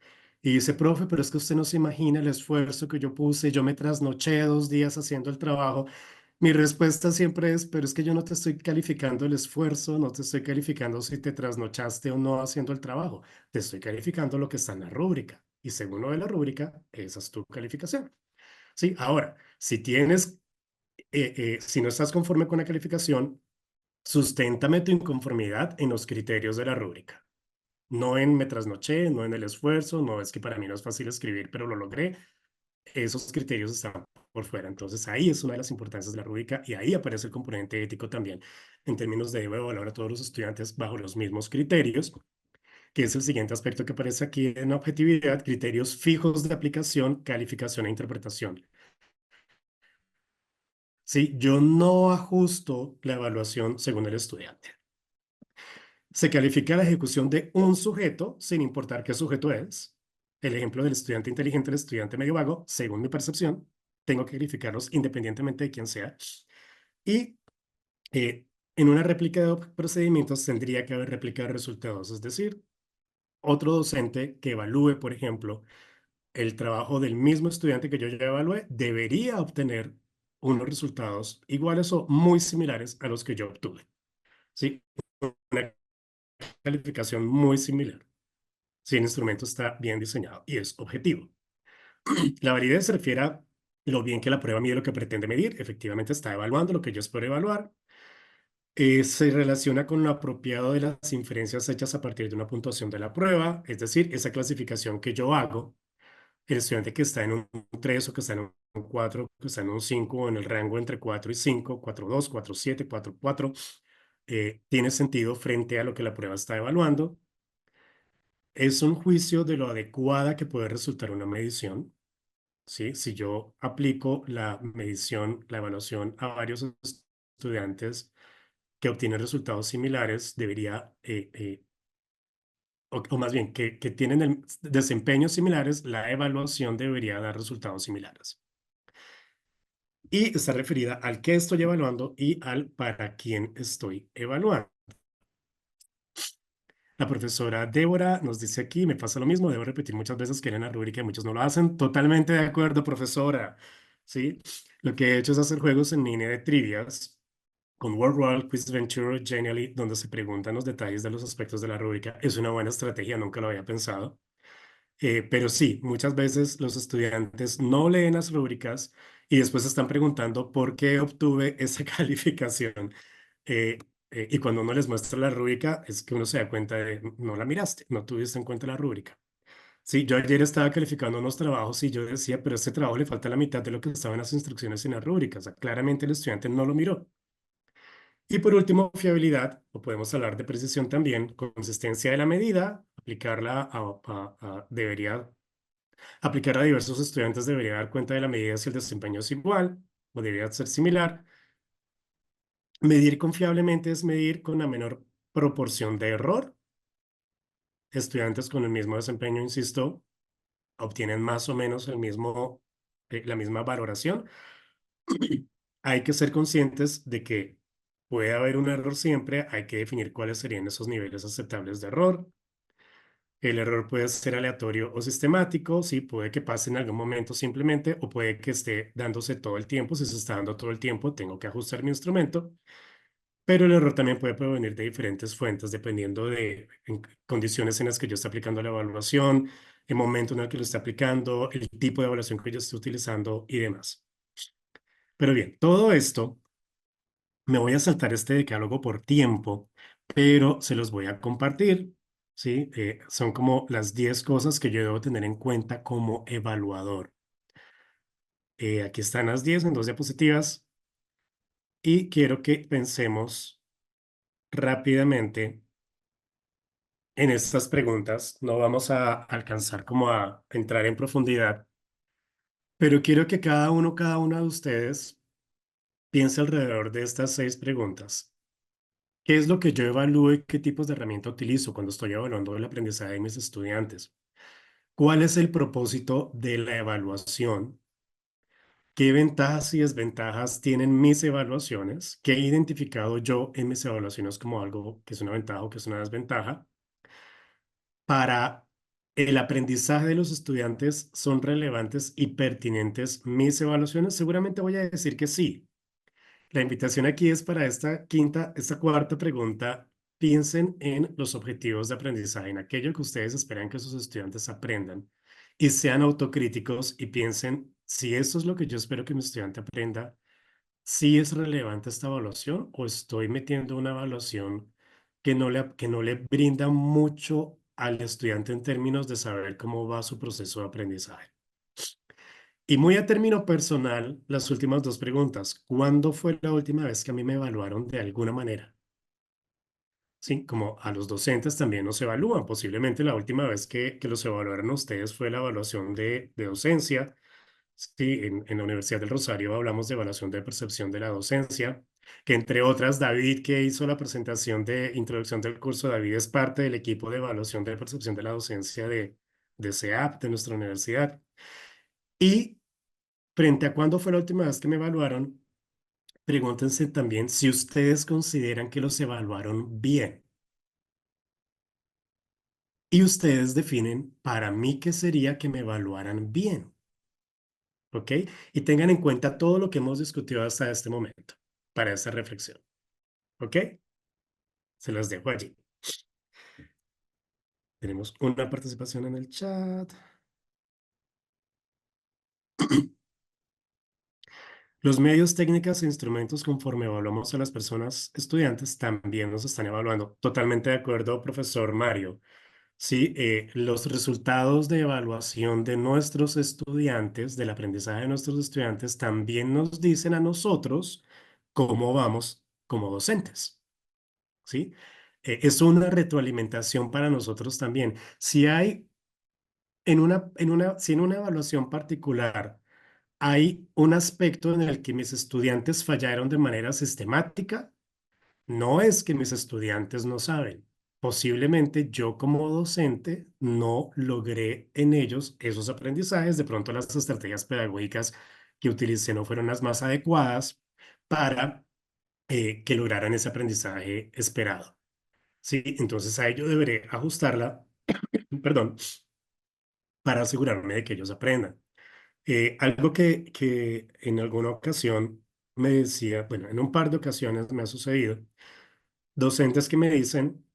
Y dice, profe, pero es que usted no se imagina el esfuerzo que yo puse, yo me trasnoché 2 días haciendo el trabajo. Mi respuesta siempre es, pero es que yo no te estoy calificando el esfuerzo, no te estoy calificando si te trasnochaste o no haciendo el trabajo, te estoy calificando lo que está en la rúbrica. Y según lo de la rúbrica, esa es tu calificación. Sí, ahora, si no estás conforme con la calificación, susténtame tu inconformidad en los criterios de la rúbrica. No en me trasnoché, no en el esfuerzo, no es que para mí no es fácil escribir, pero lo logré. Esos criterios están por fuera. Entonces ahí es una de las importancias de la rúbrica y ahí aparece el componente ético también en términos de debo evaluar a todos los estudiantes bajo los mismos criterios, que es el siguiente aspecto que aparece aquí en objetividad, criterios fijos de aplicación, calificación e interpretación. Sí, yo no ajusto la evaluación según el estudiante. Se califica la ejecución de un sujeto sin importar qué sujeto es. El ejemplo del estudiante inteligente, el estudiante medio vago, según mi percepción, tengo que calificarlos independientemente de quién sea. Y en una réplica de procedimientos tendría que haber réplica de resultados, es decir, otro docente que evalúe, por ejemplo, el trabajo del mismo estudiante que yo ya evalué, debería obtener unos resultados iguales o muy similares a los que yo obtuve. ¿Sí? Una calificación muy similar si el instrumento está bien diseñado y es objetivo. La validez se refiere a lo bien que la prueba mide lo que pretende medir. Efectivamente está evaluando lo que yo espero evaluar. Se relaciona con lo apropiado de las inferencias hechas a partir de una puntuación de la prueba, es decir, esa clasificación que yo hago, el estudiante que está en un 3 o que está en un 4, que está en un 5 o en el rango entre 4 y 5, 4,2, 4,7, 4,4, tiene sentido frente a lo que la prueba está evaluando. Es un juicio de lo adecuada que puede resultar una medición. ¿Sí? Si yo aplico la medición, la evaluación a varios estudiantes que obtienen resultados similares, o más bien, que tienen desempeños similares, la evaluación debería dar resultados similares. Y está referida al qué estoy evaluando y al para quién estoy evaluando. La profesora Débora nos dice aquí, me pasa lo mismo, debo repetir muchas veces que en la rúbrica y muchos no lo hacen. Totalmente de acuerdo, profesora. ¿Sí? Lo que he hecho es hacer juegos en línea de trivias con World World, Quiz Venture, Genially, donde se preguntan los detalles de los aspectos de la rúbrica. Es una buena estrategia, nunca lo había pensado. Pero sí, muchas veces los estudiantes no leen las rúbricas y después se están preguntando por qué obtuve esa calificación. y cuando uno les muestra la rúbrica, es que uno se da cuenta de, no la miraste, no tuviste en cuenta la rúbrica. Sí, yo ayer estaba calificando unos trabajos y yo decía, pero a este trabajo le falta la mitad de lo que estaba en las instrucciones en la rúbrica. O sea, claramente el estudiante no lo miró. Y por último, fiabilidad, o podemos hablar de precisión también, consistencia de la medida, aplicarla debería aplicar a diversos estudiantes, debería dar cuenta de la medida si el desempeño es igual o debería ser similar. Medir confiablemente es medir con la menor proporción de error. Estudiantes con el mismo desempeño, insisto, obtienen más o menos la misma valoración. Hay que ser conscientes de que puede haber un error siempre, hay que definir cuáles serían esos niveles aceptables de error. El error puede ser aleatorio o sistemático, sí, puede que pase en algún momento simplemente o puede que esté dándose todo el tiempo. Si se está dando todo el tiempo, tengo que ajustar mi instrumento. Pero el error también puede provenir de diferentes fuentes, dependiendo de condiciones en las que yo esté aplicando la evaluación, el momento en el que lo esté aplicando, el tipo de evaluación que yo esté utilizando y demás. Pero bien, todo esto, me voy a saltar este decálogo por tiempo, pero se los voy a compartir, ¿sí? Son como las 10 cosas que yo debo tener en cuenta como evaluador. Aquí están las 10 en 2 diapositivas y quiero que pensemos rápidamente en estas preguntas. No vamos a alcanzar como a entrar en profundidad, pero quiero que cada una de ustedes piense alrededor de estas 6 preguntas. ¿Qué es lo que yo evalúo y qué tipos de herramienta utilizo cuando estoy evaluando el aprendizaje de mis estudiantes? ¿Cuál es el propósito de la evaluación? ¿Qué ventajas y desventajas tienen mis evaluaciones? ¿Qué he identificado yo en mis evaluaciones como algo que es una ventaja o que es una desventaja? Para el aprendizaje de los estudiantes, ¿son relevantes y pertinentes mis evaluaciones? Seguramente voy a decir que sí. La invitación aquí es para esta cuarta pregunta. Piensen en los objetivos de aprendizaje, en aquello que ustedes esperan que sus estudiantes aprendan y sean autocríticos y piensen si eso es lo que yo espero que mi estudiante aprenda, si es relevante esta evaluación o estoy metiendo una evaluación que no le brinda mucho al estudiante en términos de saber cómo va su proceso de aprendizaje. Y muy a término personal, las últimas 2 preguntas. ¿Cuándo fue la última vez que a mí me evaluaron de alguna manera? Sí, como a los docentes también nos evalúan. Posiblemente la última vez que los evaluaron a ustedes fue la evaluación de docencia. Sí, en la Universidad del Rosario hablamos de evaluación de percepción de la docencia, que entre otras, David, que hizo la presentación de introducción del curso, David es parte del equipo de evaluación de percepción de la docencia de CEAP, de nuestra universidad. Y frente a cuándo fue la última vez que me evaluaron, pregúntense también si ustedes consideran que los evaluaron bien. Y ustedes definen para mí qué sería que me evaluaran bien. ¿Ok? Y tengan en cuenta todo lo que hemos discutido hasta este momento para esa reflexión. ¿Ok? Se las dejo allí. Tenemos una participación en el chat. Los medios, técnicas e instrumentos conforme evaluamos a las personas estudiantes también nos están evaluando. Totalmente de acuerdo, profesor Mario. Sí, los resultados de evaluación de nuestros estudiantes, del aprendizaje de nuestros estudiantes, también nos dicen a nosotros cómo vamos como docentes. ¿Sí? Es una retroalimentación para nosotros también. Si hay si en una evaluación particular hay un aspecto en el que mis estudiantes fallaron de manera sistemática, no es que mis estudiantes no saben. Posiblemente yo como docente no logré en ellos esos aprendizajes. De pronto las estrategias pedagógicas que utilicé no fueron las más adecuadas para que lograran ese aprendizaje esperado. Sí, entonces a ello deberé ajustarla, perdón, para asegurarme de que ellos aprendan. Algo que en alguna ocasión me decía, bueno, en un par de ocasiones me ha sucedido, docentes que me dicen,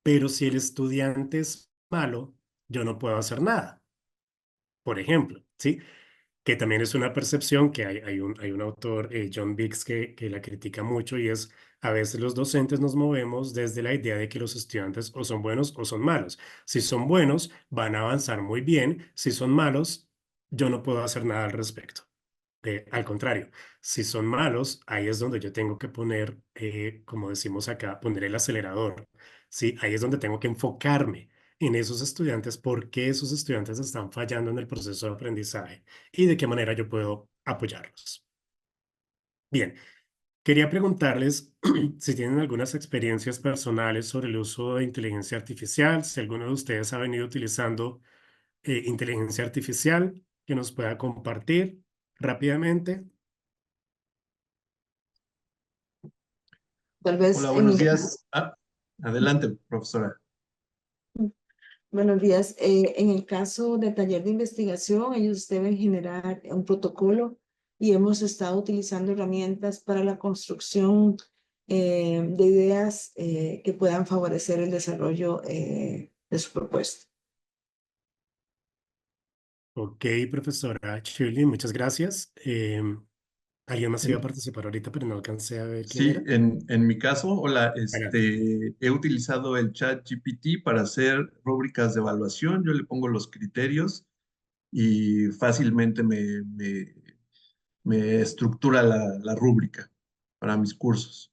pero si el estudiante es malo, yo no puedo hacer nada. Por ejemplo, ¿sí? que también es una percepción que hay un autor, John Biggs, que la critica mucho y es, a veces los docentes nos movemos desde la idea de que los estudiantes o son buenos o son malos. Si son buenos, van a avanzar muy bien. Si son malos, yo no puedo hacer nada al respecto. Al contrario, si son malos, ahí es donde yo tengo que poner, como decimos acá, poner el acelerador. Sí, ahí es donde tengo que enfocarme en esos estudiantes, por qué esos estudiantes están fallando en el proceso de aprendizaje y de qué manera yo puedo apoyarlos. Bien, quería preguntarles si tienen algunas experiencias personales sobre el uso de inteligencia artificial, si alguno de ustedes ha venido utilizando inteligencia artificial que nos pueda compartir rápidamente. Tal vez Hola, en buenos mi días. Adelante, profesora. Buenos días. En el caso del taller de investigación, ellos deben generar un protocolo y hemos estado utilizando herramientas para la construcción de ideas que puedan favorecer el desarrollo de su propuesta. Ok, profesora Shirley, muchas gracias. Alguien más iba a En- participar ahorita, pero no alcancé a ver quién Sí, era. en mi caso, hola, Adelante. he utilizado el chat GPT para hacer rúbricas de evaluación. Yo le pongo los criterios y fácilmente me estructura la rúbrica para mis cursos.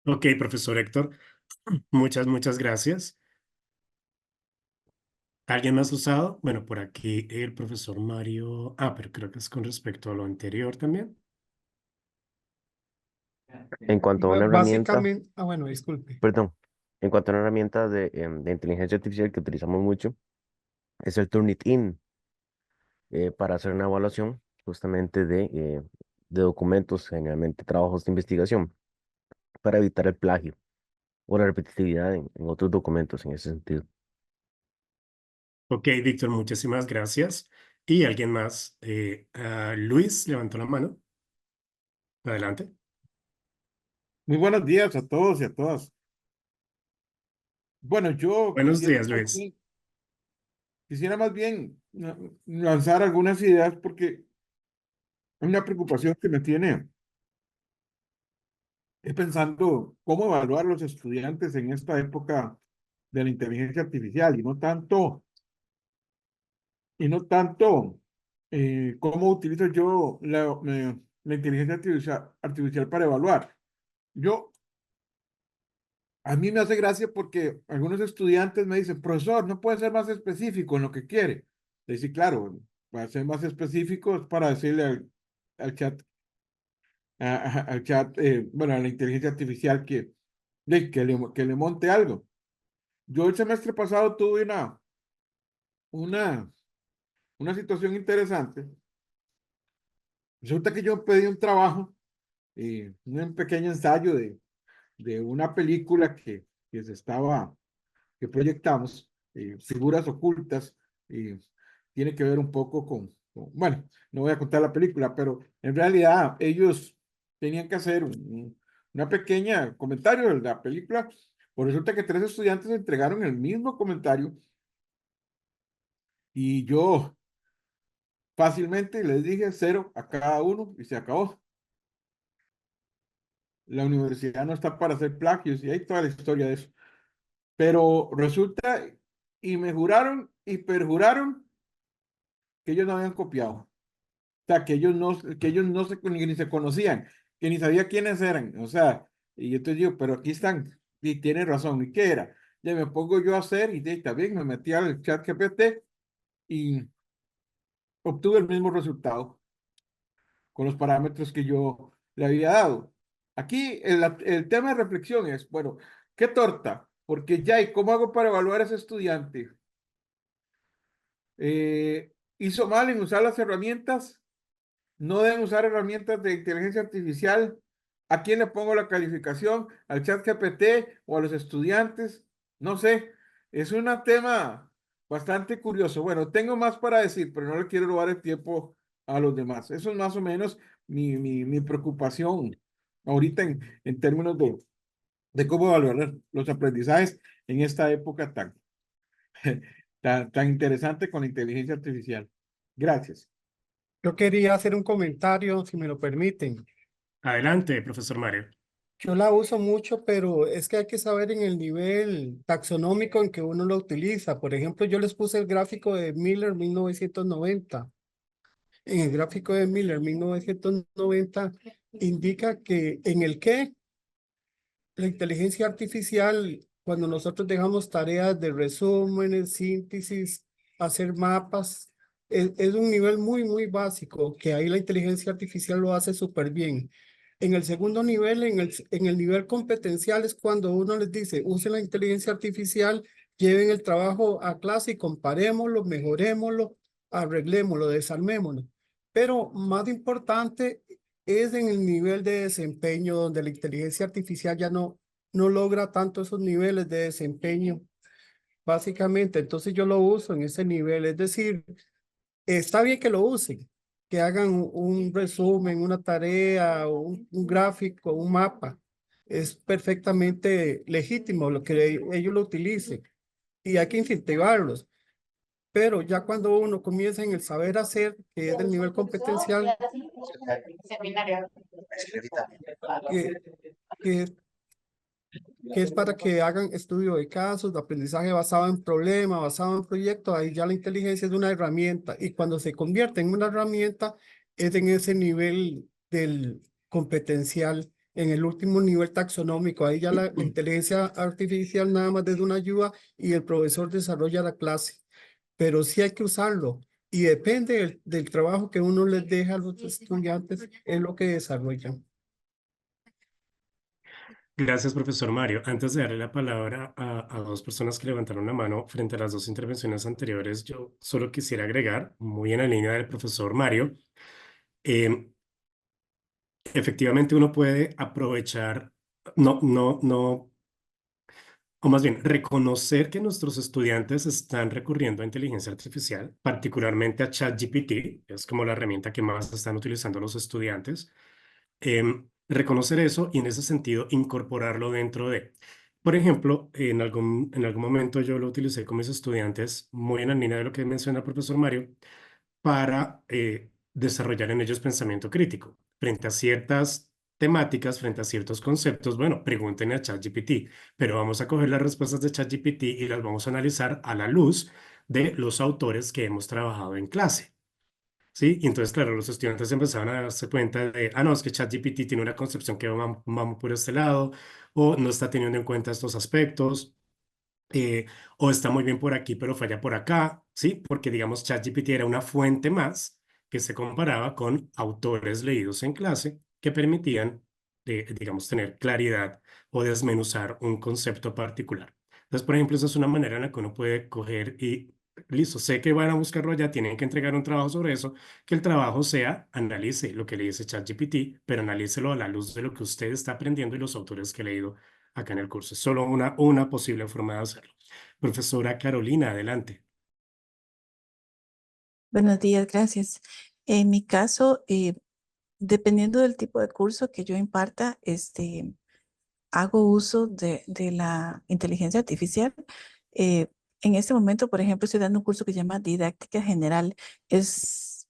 Ok, profesor Héctor, muchas gracias. ¿Alguien más usado? Bueno, por aquí el profesor Mario. Ah, pero creo que es con respecto a lo anterior también. En cuanto a una herramienta, Básicamente, bueno, disculpe. perdón, en cuanto a una herramienta de inteligencia artificial que utilizamos mucho, es el Turnitin para hacer una evaluación justamente de documentos, generalmente trabajos de investigación, para evitar el plagio o la repetitividad en otros documentos en ese sentido. Ok, Víctor, muchísimas gracias. ¿Y alguien más? Luis levantó la mano. Adelante. Muy buenos días a todos y a todas. Bueno, yo Buenos días, Luis. quisiera más bien lanzar algunas ideas porque hay una preocupación que me tiene. Es pensando cómo evaluar a los estudiantes en esta época de la inteligencia artificial y no tanto cómo utilizo yo la inteligencia artificial para evaluar. Yo, a mí me hace gracia porque algunos estudiantes me dicen, profesor, ¿no puede ser más específico en lo que quiere? Le dice, claro, para ser más específico es para decirle al chat, bueno, a la inteligencia artificial que le monte algo. Yo el semestre pasado tuve una, una situación interesante. Resulta que yo pedí un trabajo, un pequeño ensayo de una película que proyectamos, Figuras Ocultas, y tiene que ver un poco bueno, no voy a contar la película, pero en realidad ellos tenían que hacer una pequeña comentario de la película. Pues resulta que 3 estudiantes entregaron el mismo comentario y yo fácilmente les dije 0 a cada uno y se acabó. La universidad no está para hacer plagios y hay toda la historia de eso. Pero resulta y me juraron y perjuraron que ellos no habían copiado. O sea, que ellos no ni se conocían, que ni sabía quiénes eran. O sea, y yo te digo, pero aquí están, y tienen razón. ¿Y qué era? Ya me pongo yo a hacer, y está bien, me metí al chat GPT y obtuve el mismo resultado con los parámetros que yo le había dado. Aquí el tema de reflexión es, bueno, ¿qué torta? Porque ya, ¿y cómo hago para evaluar a ese estudiante? ¿Hizo mal en usar las herramientas? ¿No deben usar herramientas de inteligencia artificial? ¿A quién le pongo la calificación? ¿Al chat GPT o a los estudiantes? No sé. Es un tema bastante curioso. Bueno, tengo más para decir, pero no le quiero robar el tiempo a los demás. Eso es más o menos mi preocupación ahorita en términos de cómo evaluar los aprendizajes en esta época tan tan interesante con la inteligencia artificial. Gracias. Yo quería hacer un comentario, si me lo permiten. Adelante, profesor Mario. Yo la uso mucho, pero es que hay que saber en el nivel taxonómico en que uno lo utiliza. Por ejemplo, yo les puse el gráfico de Miller 1990. En el gráfico de Miller 1990 indica que en el que la inteligencia artificial, cuando nosotros dejamos tareas de resúmenes, síntesis, hacer mapas, es un nivel muy, muy básico, que ahí la inteligencia artificial lo hace súper bien. En el segundo nivel, en el nivel competencial, es cuando uno les dice, usen la inteligencia artificial, lleven el trabajo a clase y comparémoslo, mejorémoslo, arreglémoslo, desarmémoslo. Pero más importante es en el nivel de desempeño donde la inteligencia artificial ya no logra tanto esos niveles de desempeño, básicamente. Entonces yo lo uso en ese nivel, es decir, está bien que lo usen, que hagan un resumen, una tarea, un gráfico, un mapa. Es perfectamente legítimo lo que ellos lo utilicen y hay que incentivarlos. Pero ya cuando uno comienza en el saber hacer, que es del nivel competencial, que, que, que es para que hagan estudio de casos, de aprendizaje basado en problemas, basado en proyectos, ahí ya la inteligencia es una herramienta y cuando se convierte en una herramienta es en ese nivel del competencial, en el último nivel taxonómico, ahí ya la inteligencia artificial nada más es una ayuda y el profesor desarrolla la clase, pero sí hay que usarlo y depende del trabajo que uno les deja a los estudiantes, es lo que desarrollan. Gracias, profesor Mario. Antes de darle la palabra a dos personas que levantaron la mano frente a las dos intervenciones anteriores, yo solo quisiera agregar, muy en la línea del profesor Mario, eh, efectivamente uno puede aprovechar, o más bien, reconocer que nuestros estudiantes están recurriendo a inteligencia artificial, particularmente a ChatGPT, es como la herramienta que más están utilizando los estudiantes. Reconocer eso y en ese sentido incorporarlo dentro de. Por ejemplo, en algún momento yo lo utilicé con mis estudiantes, muy en la línea de lo que menciona el profesor Mario, para desarrollar en ellos pensamiento crítico. Frente a ciertas temáticas, frente a ciertos conceptos, bueno, pregúntenle a ChatGPT, pero vamos a coger las respuestas de ChatGPT y las vamos a analizar a la luz de los autores que hemos trabajado en clase. ¿Sí? Y entonces, claro, los estudiantes empezaron a darse cuenta de, no, es que ChatGPT tiene una concepción que va por este lado, o no está teniendo en cuenta estos aspectos, o está muy bien por aquí, pero falla por acá, ¿sí? Porque, digamos, ChatGPT era una fuente más que se comparaba con autores leídos en clase que permitían, digamos, tener claridad o desmenuzar un concepto particular. Entonces, por ejemplo, esa es una manera en la que uno puede coger y, listo, sé que van a buscarlo allá, tienen que entregar un trabajo sobre eso, que el trabajo sea, analice lo que le dice ChatGPT, pero analícelo a la luz de lo que usted está aprendiendo y los autores que he leído acá en el curso. Es solo una posible forma de hacerlo. Profesora Carolina, adelante. Buenos días, gracias. En mi caso, dependiendo del tipo de curso que yo imparta, hago uso de la inteligencia artificial. Eh, en este momento, por ejemplo, estoy dando un curso que se llama Didáctica General. Es,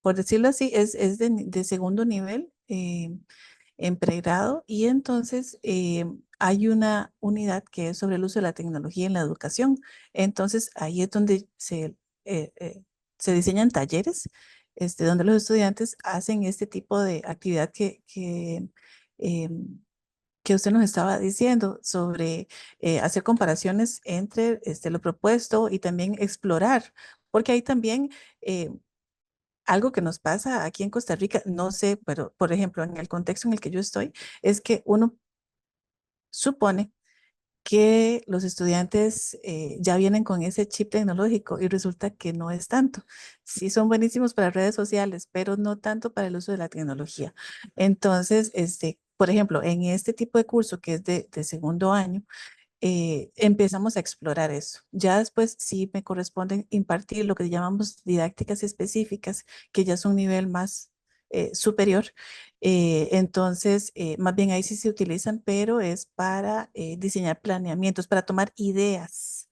por decirlo así, es de segundo nivel en pregrado y entonces hay una unidad que es sobre el uso de la tecnología en la educación. Entonces, ahí es donde se diseñan talleres donde los estudiantes hacen este tipo de actividad que usted nos estaba diciendo sobre hacer comparaciones entre lo propuesto y también explorar, porque hay también algo que nos pasa aquí en Costa Rica, no sé, pero por ejemplo, en el contexto en el que yo estoy, es que uno supone que los estudiantes ya vienen con ese chip tecnológico y resulta que no es tanto. Sí son buenísimos para redes sociales, pero no tanto para el uso de la tecnología. Entonces, por ejemplo, en este tipo de curso que es de segundo año, empezamos a explorar eso. Ya después sí me corresponde impartir lo que llamamos didácticas específicas, que ya es un nivel más superior. Entonces, más bien ahí sí se utilizan, pero es para diseñar planeamientos, para tomar ideas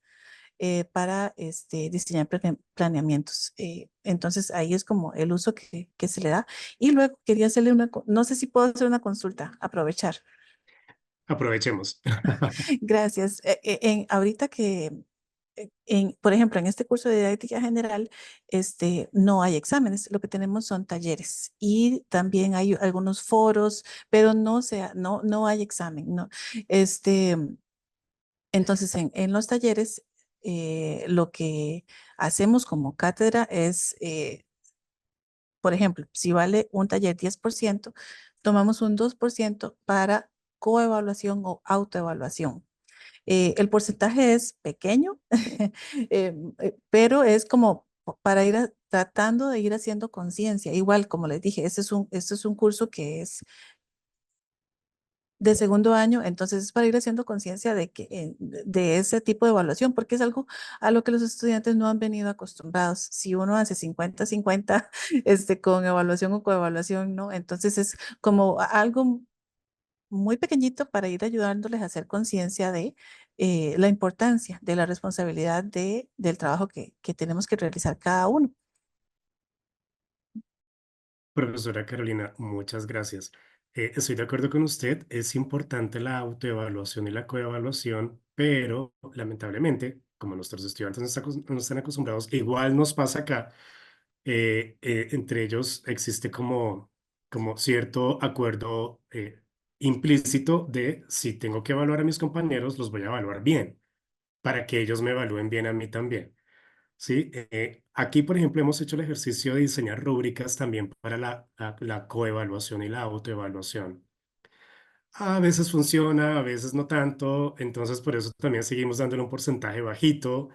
para diseñar planeamientos. Entonces ahí es como el uso que se le da. Y luego quería hacerle no sé si puedo hacer una consulta, aprovechar. Aprovechemos. Gracias. Ahorita por ejemplo, en este curso de didáctica general, no hay exámenes, lo que tenemos son talleres y también hay algunos foros, pero no hay examen, ¿no? Entonces, en los talleres, lo que hacemos como cátedra es, por ejemplo, si vale un taller 10%, tomamos un 2% para coevaluación o autoevaluación. El porcentaje es pequeño, pero es como para ir tratando de ir haciendo conciencia. Igual, como les dije, este es un curso que es de segundo año, entonces es para ir haciendo conciencia de ese tipo de evaluación, porque es algo a lo que los estudiantes no han venido acostumbrados. Si uno hace 50-50 con evaluación o coevaluación, ¿no? Entonces es como algo muy pequeñito para ir ayudándoles a hacer conciencia de la importancia de la responsabilidad del trabajo que tenemos que realizar cada uno. Profesora Carolina, muchas gracias. Estoy de acuerdo con usted, es importante la autoevaluación y la coevaluación, pero lamentablemente, como nuestros estudiantes no están acostumbrados, igual nos pasa acá, entre ellos existe como cierto acuerdo implícito de si tengo que evaluar a mis compañeros, los voy a evaluar bien, para que ellos me evalúen bien a mí también. Sí, aquí, por ejemplo, hemos hecho el ejercicio de diseñar rúbricas también para la coevaluación y la autoevaluación. A veces funciona, a veces no tanto, entonces por eso también seguimos dándole un porcentaje bajito.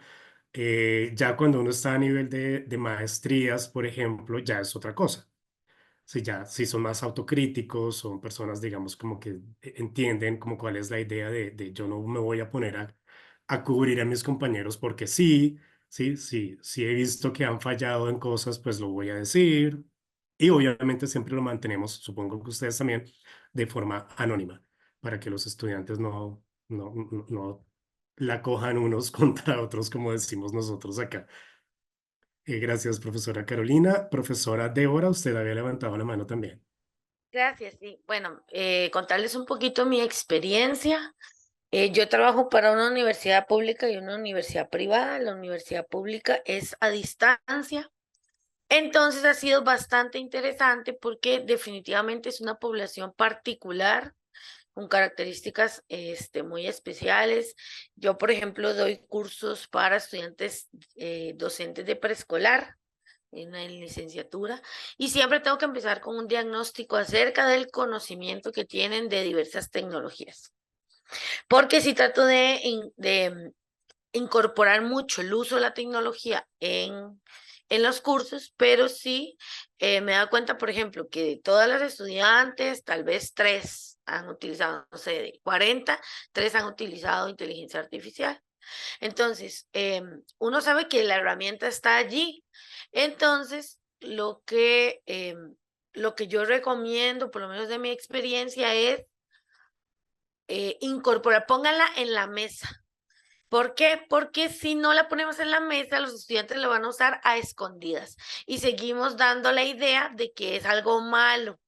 Ya cuando uno está a nivel de maestrías, por ejemplo, ya es otra cosa. Si son más autocríticos, son personas, digamos, como que entienden como cuál es la idea de yo no me voy a poner a cubrir a mis compañeros porque sí, he visto que han fallado en cosas, pues lo voy a decir. Y obviamente siempre lo mantenemos, supongo que ustedes también, de forma anónima, para que los estudiantes no la cojan unos contra otros, como decimos nosotros acá. Gracias, profesora Carolina. Profesora Débora, usted había levantado la mano también. Gracias, sí. Bueno, contarles un poquito mi experiencia. Yo trabajo para una universidad pública y una universidad privada. La universidad pública es a distancia. Entonces ha sido bastante interesante porque definitivamente es una población particular con características muy especiales. Yo, por ejemplo, doy cursos para estudiantes docentes de preescolar en la licenciatura y siempre tengo que empezar con un diagnóstico acerca del conocimiento que tienen de diversas tecnologías. Porque si trato de incorporar mucho el uso de la tecnología en los cursos, pero sí me da cuenta, por ejemplo, que de todas las estudiantes, tal vez 3 han utilizado, no sé, de 40, 3 han utilizado inteligencia artificial. Entonces, uno sabe que la herramienta está allí. Entonces, lo que yo recomiendo, por lo menos de mi experiencia, es incorporar, pónganla en la mesa. ¿Por qué? Porque si no la ponemos en la mesa, los estudiantes la van a usar a escondidas y seguimos dando la idea de que es algo malo.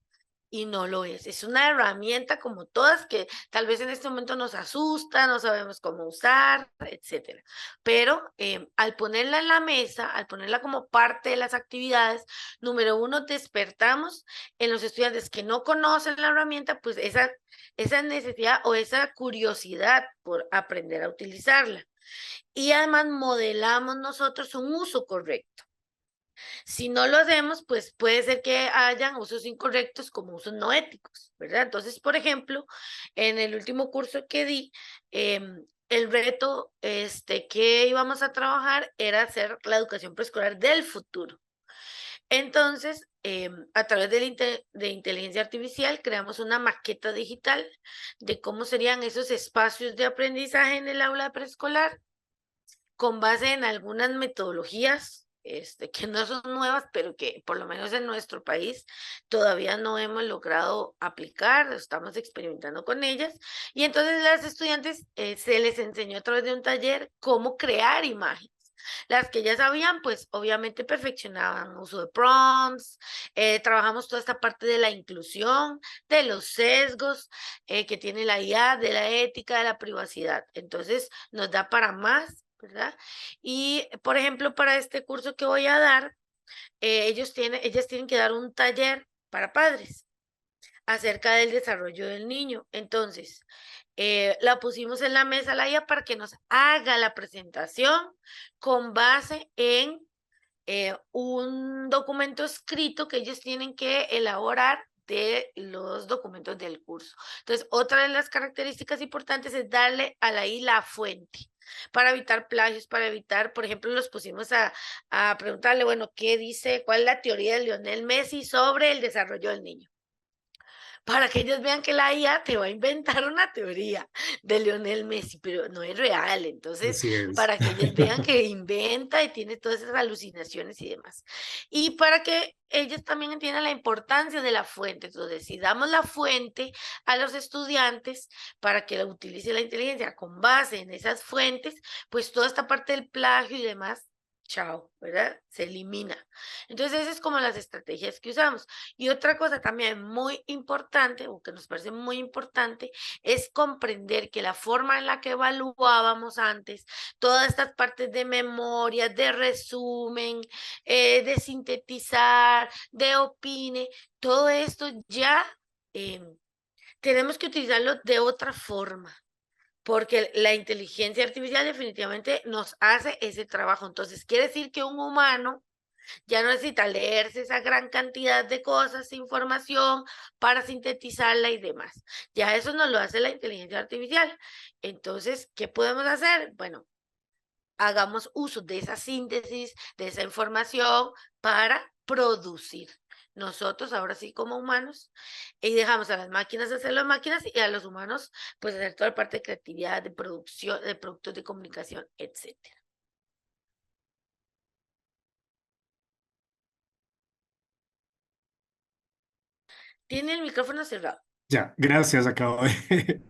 Y no lo es. Es una herramienta como todas que tal vez en este momento nos asusta, no sabemos cómo usar, etcétera. Pero al ponerla en la mesa, al ponerla como parte de las actividades, número 1, despertamos en los estudiantes que no conocen la herramienta, pues esa necesidad o esa curiosidad por aprender a utilizarla. Y además modelamos nosotros un uso correcto. Si no lo hacemos, pues puede ser que hayan usos incorrectos como usos no éticos, ¿verdad? Entonces, por ejemplo, en el último curso que di, el reto que íbamos a trabajar era hacer la educación preescolar del futuro. Entonces, a través de inteligencia artificial, creamos una maqueta digital de cómo serían esos espacios de aprendizaje en el aula preescolar con base en algunas metodologías que no son nuevas, pero que por lo menos en nuestro país todavía no hemos logrado aplicar, estamos experimentando con ellas. Y entonces las estudiantes se les enseñó a través de un taller cómo crear imágenes. Las que ya sabían, pues obviamente perfeccionaban uso de prompts, trabajamos toda esta parte de la inclusión, de los sesgos que tiene la IA, de la ética, de la privacidad. Entonces nos da para más, ¿verdad? Y, por ejemplo, para este curso que voy a dar, ellas tienen que dar un taller para padres acerca del desarrollo del niño. Entonces, la pusimos en la mesa la IA para que nos haga la presentación con base en un documento escrito que ellos tienen que elaborar de los documentos del curso. Entonces, otra de las características importantes es darle a la I la fuente para evitar plagios, para evitar, por ejemplo, los pusimos a preguntarle, bueno, ¿qué dice, cuál es la teoría de Lionel Messi sobre el desarrollo del niño? Para que ellos vean que la IA te va a inventar una teoría de Lionel Messi, pero no es real. Entonces, Así es. para que ellos vean que inventa y tiene todas esas alucinaciones y demás. Y para que ellos también entiendan la importancia de la fuente. Entonces, si damos la fuente a los estudiantes para que utilice la inteligencia con base en esas fuentes, pues toda esta parte del plagio y demás, chao, ¿verdad? Se elimina. Entonces, esas es como las estrategias que usamos. Y otra cosa también muy importante, o que nos parece muy importante, es comprender que la forma en la que evaluábamos antes, todas estas partes de memoria, de resumen, de sintetizar, de opine, todo esto ya tenemos que utilizarlo de otra forma, porque la inteligencia artificial definitivamente nos hace ese trabajo. Entonces, quiere decir que un humano ya no necesita leerse esa gran cantidad de cosas, información para sintetizarla y demás. Ya eso nos lo hace la inteligencia artificial. Entonces, ¿qué podemos hacer? Bueno, hagamos uso de esa síntesis, de esa información para producir. Nosotros, ahora sí como humanos, y dejamos a las máquinas hacer las máquinas y a los humanos, pues hacer toda la parte de creatividad, de producción, de productos de comunicación, etcétera. Tiene el micrófono cerrado. Ya, gracias, acabo de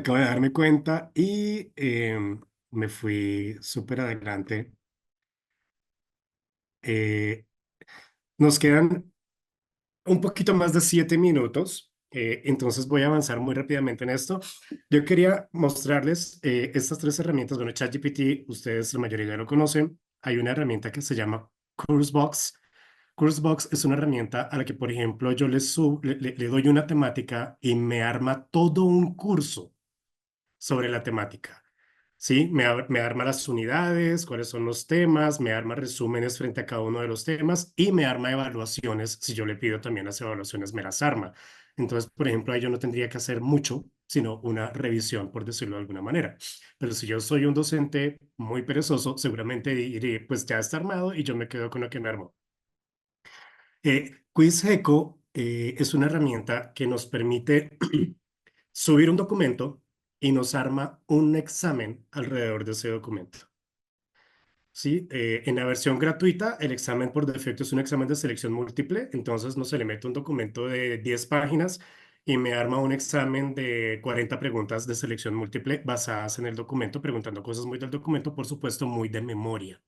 darme cuenta y me fui súper adelante. Nos quedan un poquito más de 7 minutos, entonces voy a avanzar muy rápidamente en esto. Yo quería mostrarles estas 3 herramientas. Bueno, ChatGPT, ustedes la mayoría ya lo conocen. Hay una herramienta que se llama CurseBox. CurseBox es una herramienta a la que, por ejemplo, yo le doy una temática y me arma todo un curso sobre la temática. ¿Sí? Me arma las unidades, cuáles son los temas, me arma resúmenes frente a cada uno de los temas y me arma evaluaciones. Si yo le pido también las evaluaciones, me las arma. Entonces, por ejemplo, ahí yo no tendría que hacer mucho, sino una revisión, por decirlo de alguna manera. Pero si yo soy un docente muy perezoso, seguramente diré, pues ya está armado y yo me quedo con lo que me armó. QuizGecko es una herramienta que nos permite subir un documento y nos arma un examen alrededor de ese documento. ¿Sí? En la versión gratuita, el examen por defecto es un examen de selección múltiple, entonces no se le mete un documento de 10 páginas y me arma un examen de 40 preguntas de selección múltiple basadas en el documento, preguntando cosas muy del documento, por supuesto, muy de memoria.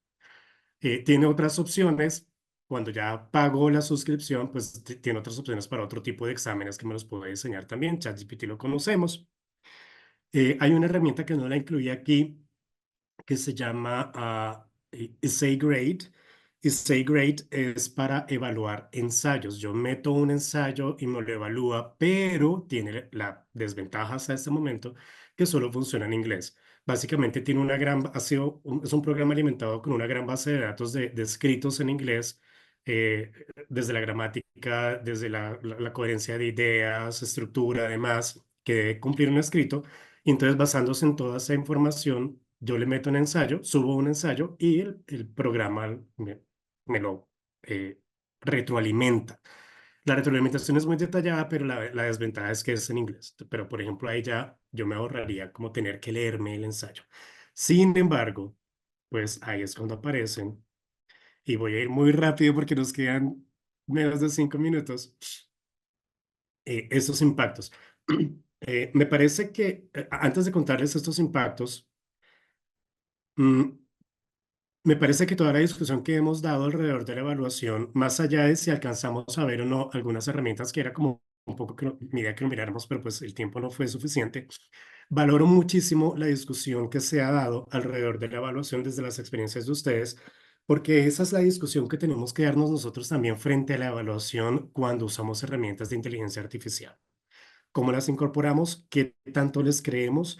Tiene otras opciones. Cuando ya pago la suscripción, pues tiene otras opciones para otro tipo de exámenes que me los puedo diseñar también. ChatGPT lo conocemos. Hay una herramienta que no la incluí aquí que se llama EssayGrade. EssayGrade es para evaluar ensayos. Yo meto un ensayo y me lo evalúa, pero tiene la desventaja hasta este momento que solo funciona en inglés. Básicamente tiene una gran, es un programa alimentado con una gran base de datos de escritos en inglés, desde la gramática, desde la coherencia de ideas, estructura, además, que debe cumplir un escrito. Y entonces, basándose en toda esa información, yo le meto un ensayo, subo un ensayo y el programa me lo retroalimenta. La retroalimentación es muy detallada, pero la desventaja es que es en inglés. Pero, por ejemplo, ahí ya yo me ahorraría como tener que leerme el ensayo. Sin embargo, pues ahí es cuando aparecen y voy a ir muy rápido porque nos quedan menos de 5 minutos, estos impactos. Me parece que antes de contarles estos impactos, mm, me parece que toda la discusión que hemos dado alrededor de la evaluación, más allá de si alcanzamos a ver o no algunas herramientas que era como un poco que mi idea que lo miráramos, pero pues el tiempo no fue suficiente, valoro muchísimo la discusión que se ha dado alrededor de la evaluación desde las experiencias de ustedes, porque esa es la discusión que tenemos que darnos nosotros también frente a la evaluación cuando usamos herramientas de inteligencia artificial. ¿Cómo las incorporamos? ¿Qué tanto les creemos?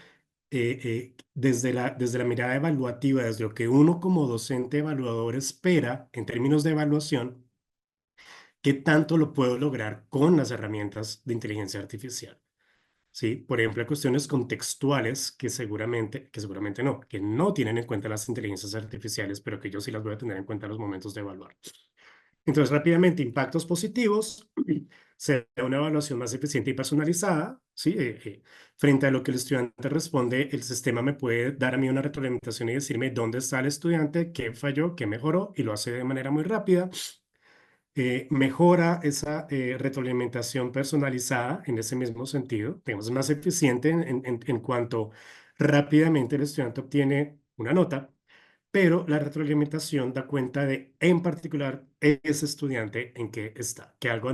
Desde la mirada evaluativa, desde lo que uno como docente evaluador espera en términos de evaluación, ¿qué tanto lo puedo lograr con las herramientas de inteligencia artificial? ¿Sí? Por ejemplo, cuestiones contextuales que seguramente no, que no tienen en cuenta las inteligencias artificiales, pero que yo sí las voy a tener en cuenta en los momentos de evaluar. Entonces, rápidamente, impactos positivos, se da una evaluación más eficiente y personalizada, ¿sí? Frente a lo que el estudiante responde, el sistema me puede dar a mí una retroalimentación y decirme dónde está el estudiante, qué falló, qué mejoró, y lo hace de manera muy rápida. Mejora esa retroalimentación personalizada en ese mismo sentido, digamos, es más eficiente en cuanto rápidamente el estudiante obtiene una nota, pero la retroalimentación da cuenta de, en particular, ese estudiante en qué está, que algo que a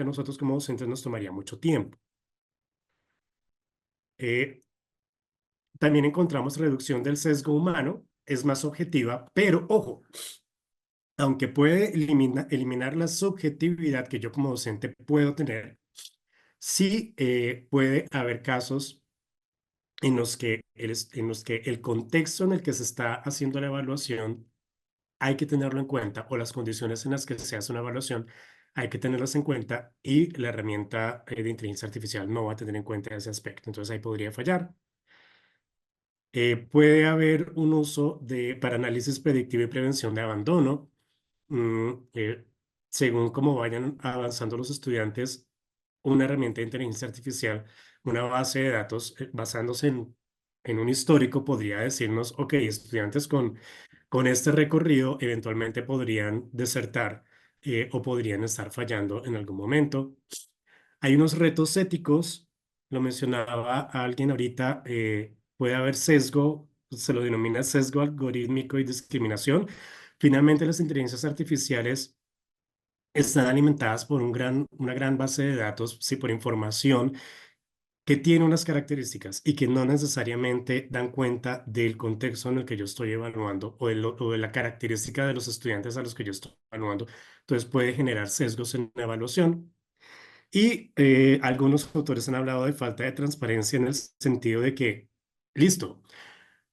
nosotros como docentes nos tomaría mucho tiempo. También encontramos reducción del sesgo humano, es más objetiva, pero ojo, aunque puede eliminar la subjetividad que yo como docente puedo tener, sí puede haber casos en los que el contexto en el que se está haciendo la evaluación hay que tenerlo en cuenta, o las condiciones en las que se hace una evaluación hay que tenerlas en cuenta, y la herramienta de inteligencia artificial no va a tener en cuenta ese aspecto. Entonces ahí podría fallar. Puede haber un uso para análisis predictivo y prevención de abandono. Según cómo vayan avanzando los estudiantes, una herramienta de inteligencia artificial, una base de datos, basándose en un histórico, podría decirnos, ok, estudiantes con este recorrido eventualmente podrían desertar o podrían estar fallando en algún momento. Hay unos retos éticos, lo mencionaba alguien ahorita, puede haber sesgo, se lo denomina sesgo algorítmico y discriminación. Finalmente, las inteligencias artificiales están alimentadas por una gran base de datos, sí, por información que tiene unas características y que no necesariamente dan cuenta del contexto en el que yo estoy evaluando o de la característica de los estudiantes a los que yo estoy evaluando. Entonces puede generar sesgos en la evaluación. Y algunos autores han hablado de falta de transparencia en el sentido de que, listo,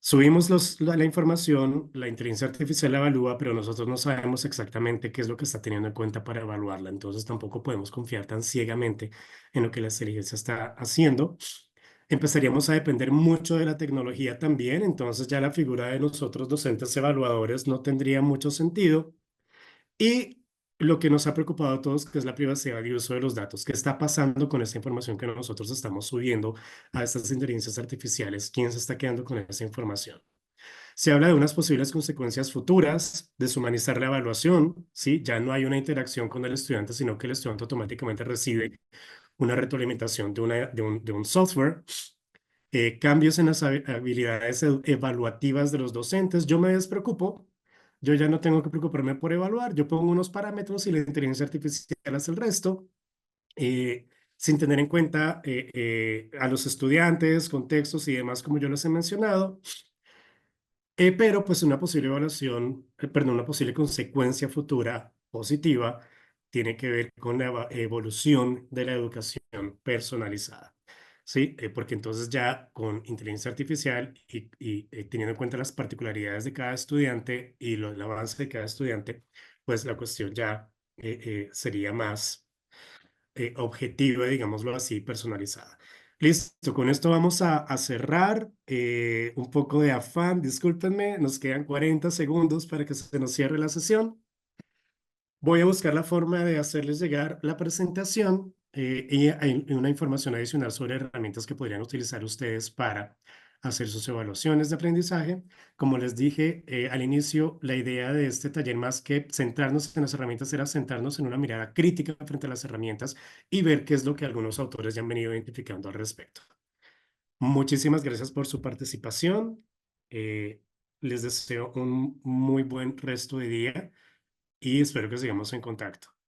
subimos la información, la inteligencia artificial la evalúa, pero nosotros no sabemos exactamente qué es lo que está teniendo en cuenta para evaluarla. Entonces tampoco podemos confiar tan ciegamente en lo que la inteligencia está haciendo. Empezaríamos a depender mucho de la tecnología también, entonces ya la figura de nosotros docentes evaluadores no tendría mucho sentido. Y lo que nos ha preocupado a todos, que es la privacidad y uso de los datos. ¿Qué está pasando con esta información que nosotros estamos subiendo a estas inteligencias artificiales? ¿Quién se está quedando con esa información? Se habla de unas posibles consecuencias futuras, deshumanizar la evaluación, ¿sí? Ya no hay una interacción con el estudiante, sino que el estudiante automáticamente recibe una retroalimentación de un software. Cambios en las habilidades evaluativas de los docentes. Yo me despreocupo, yo ya no tengo que preocuparme por evaluar, yo pongo unos parámetros y la inteligencia artificial hace el resto, sin tener en cuenta a los estudiantes, contextos y demás, como yo les he mencionado. Pero pues una posible evaluación, perdón, una posible consecuencia futura positiva tiene que ver con la evolución de la educación personalizada. ¿Sí? Porque entonces ya con inteligencia artificial y teniendo en cuenta las particularidades de cada estudiante y el avance de cada estudiante, pues la cuestión ya sería más objetiva, digámoslo así, personalizada. Listo, con esto vamos a cerrar. Un poco de afán, discúlpenme, nos quedan 40 segundos para que se nos cierre la sesión. Voy a buscar la forma de hacerles llegar la presentación y hay una información adicional sobre herramientas que podrían utilizar ustedes para hacer sus evaluaciones de aprendizaje. Como les dije al inicio, la idea de este taller, más que centrarnos en las herramientas, era centrarnos en una mirada crítica frente a las herramientas y ver qué es lo que algunos autores ya han venido identificando al respecto. Muchísimas gracias por su participación. Les deseo un muy buen resto de día y espero que sigamos en contacto.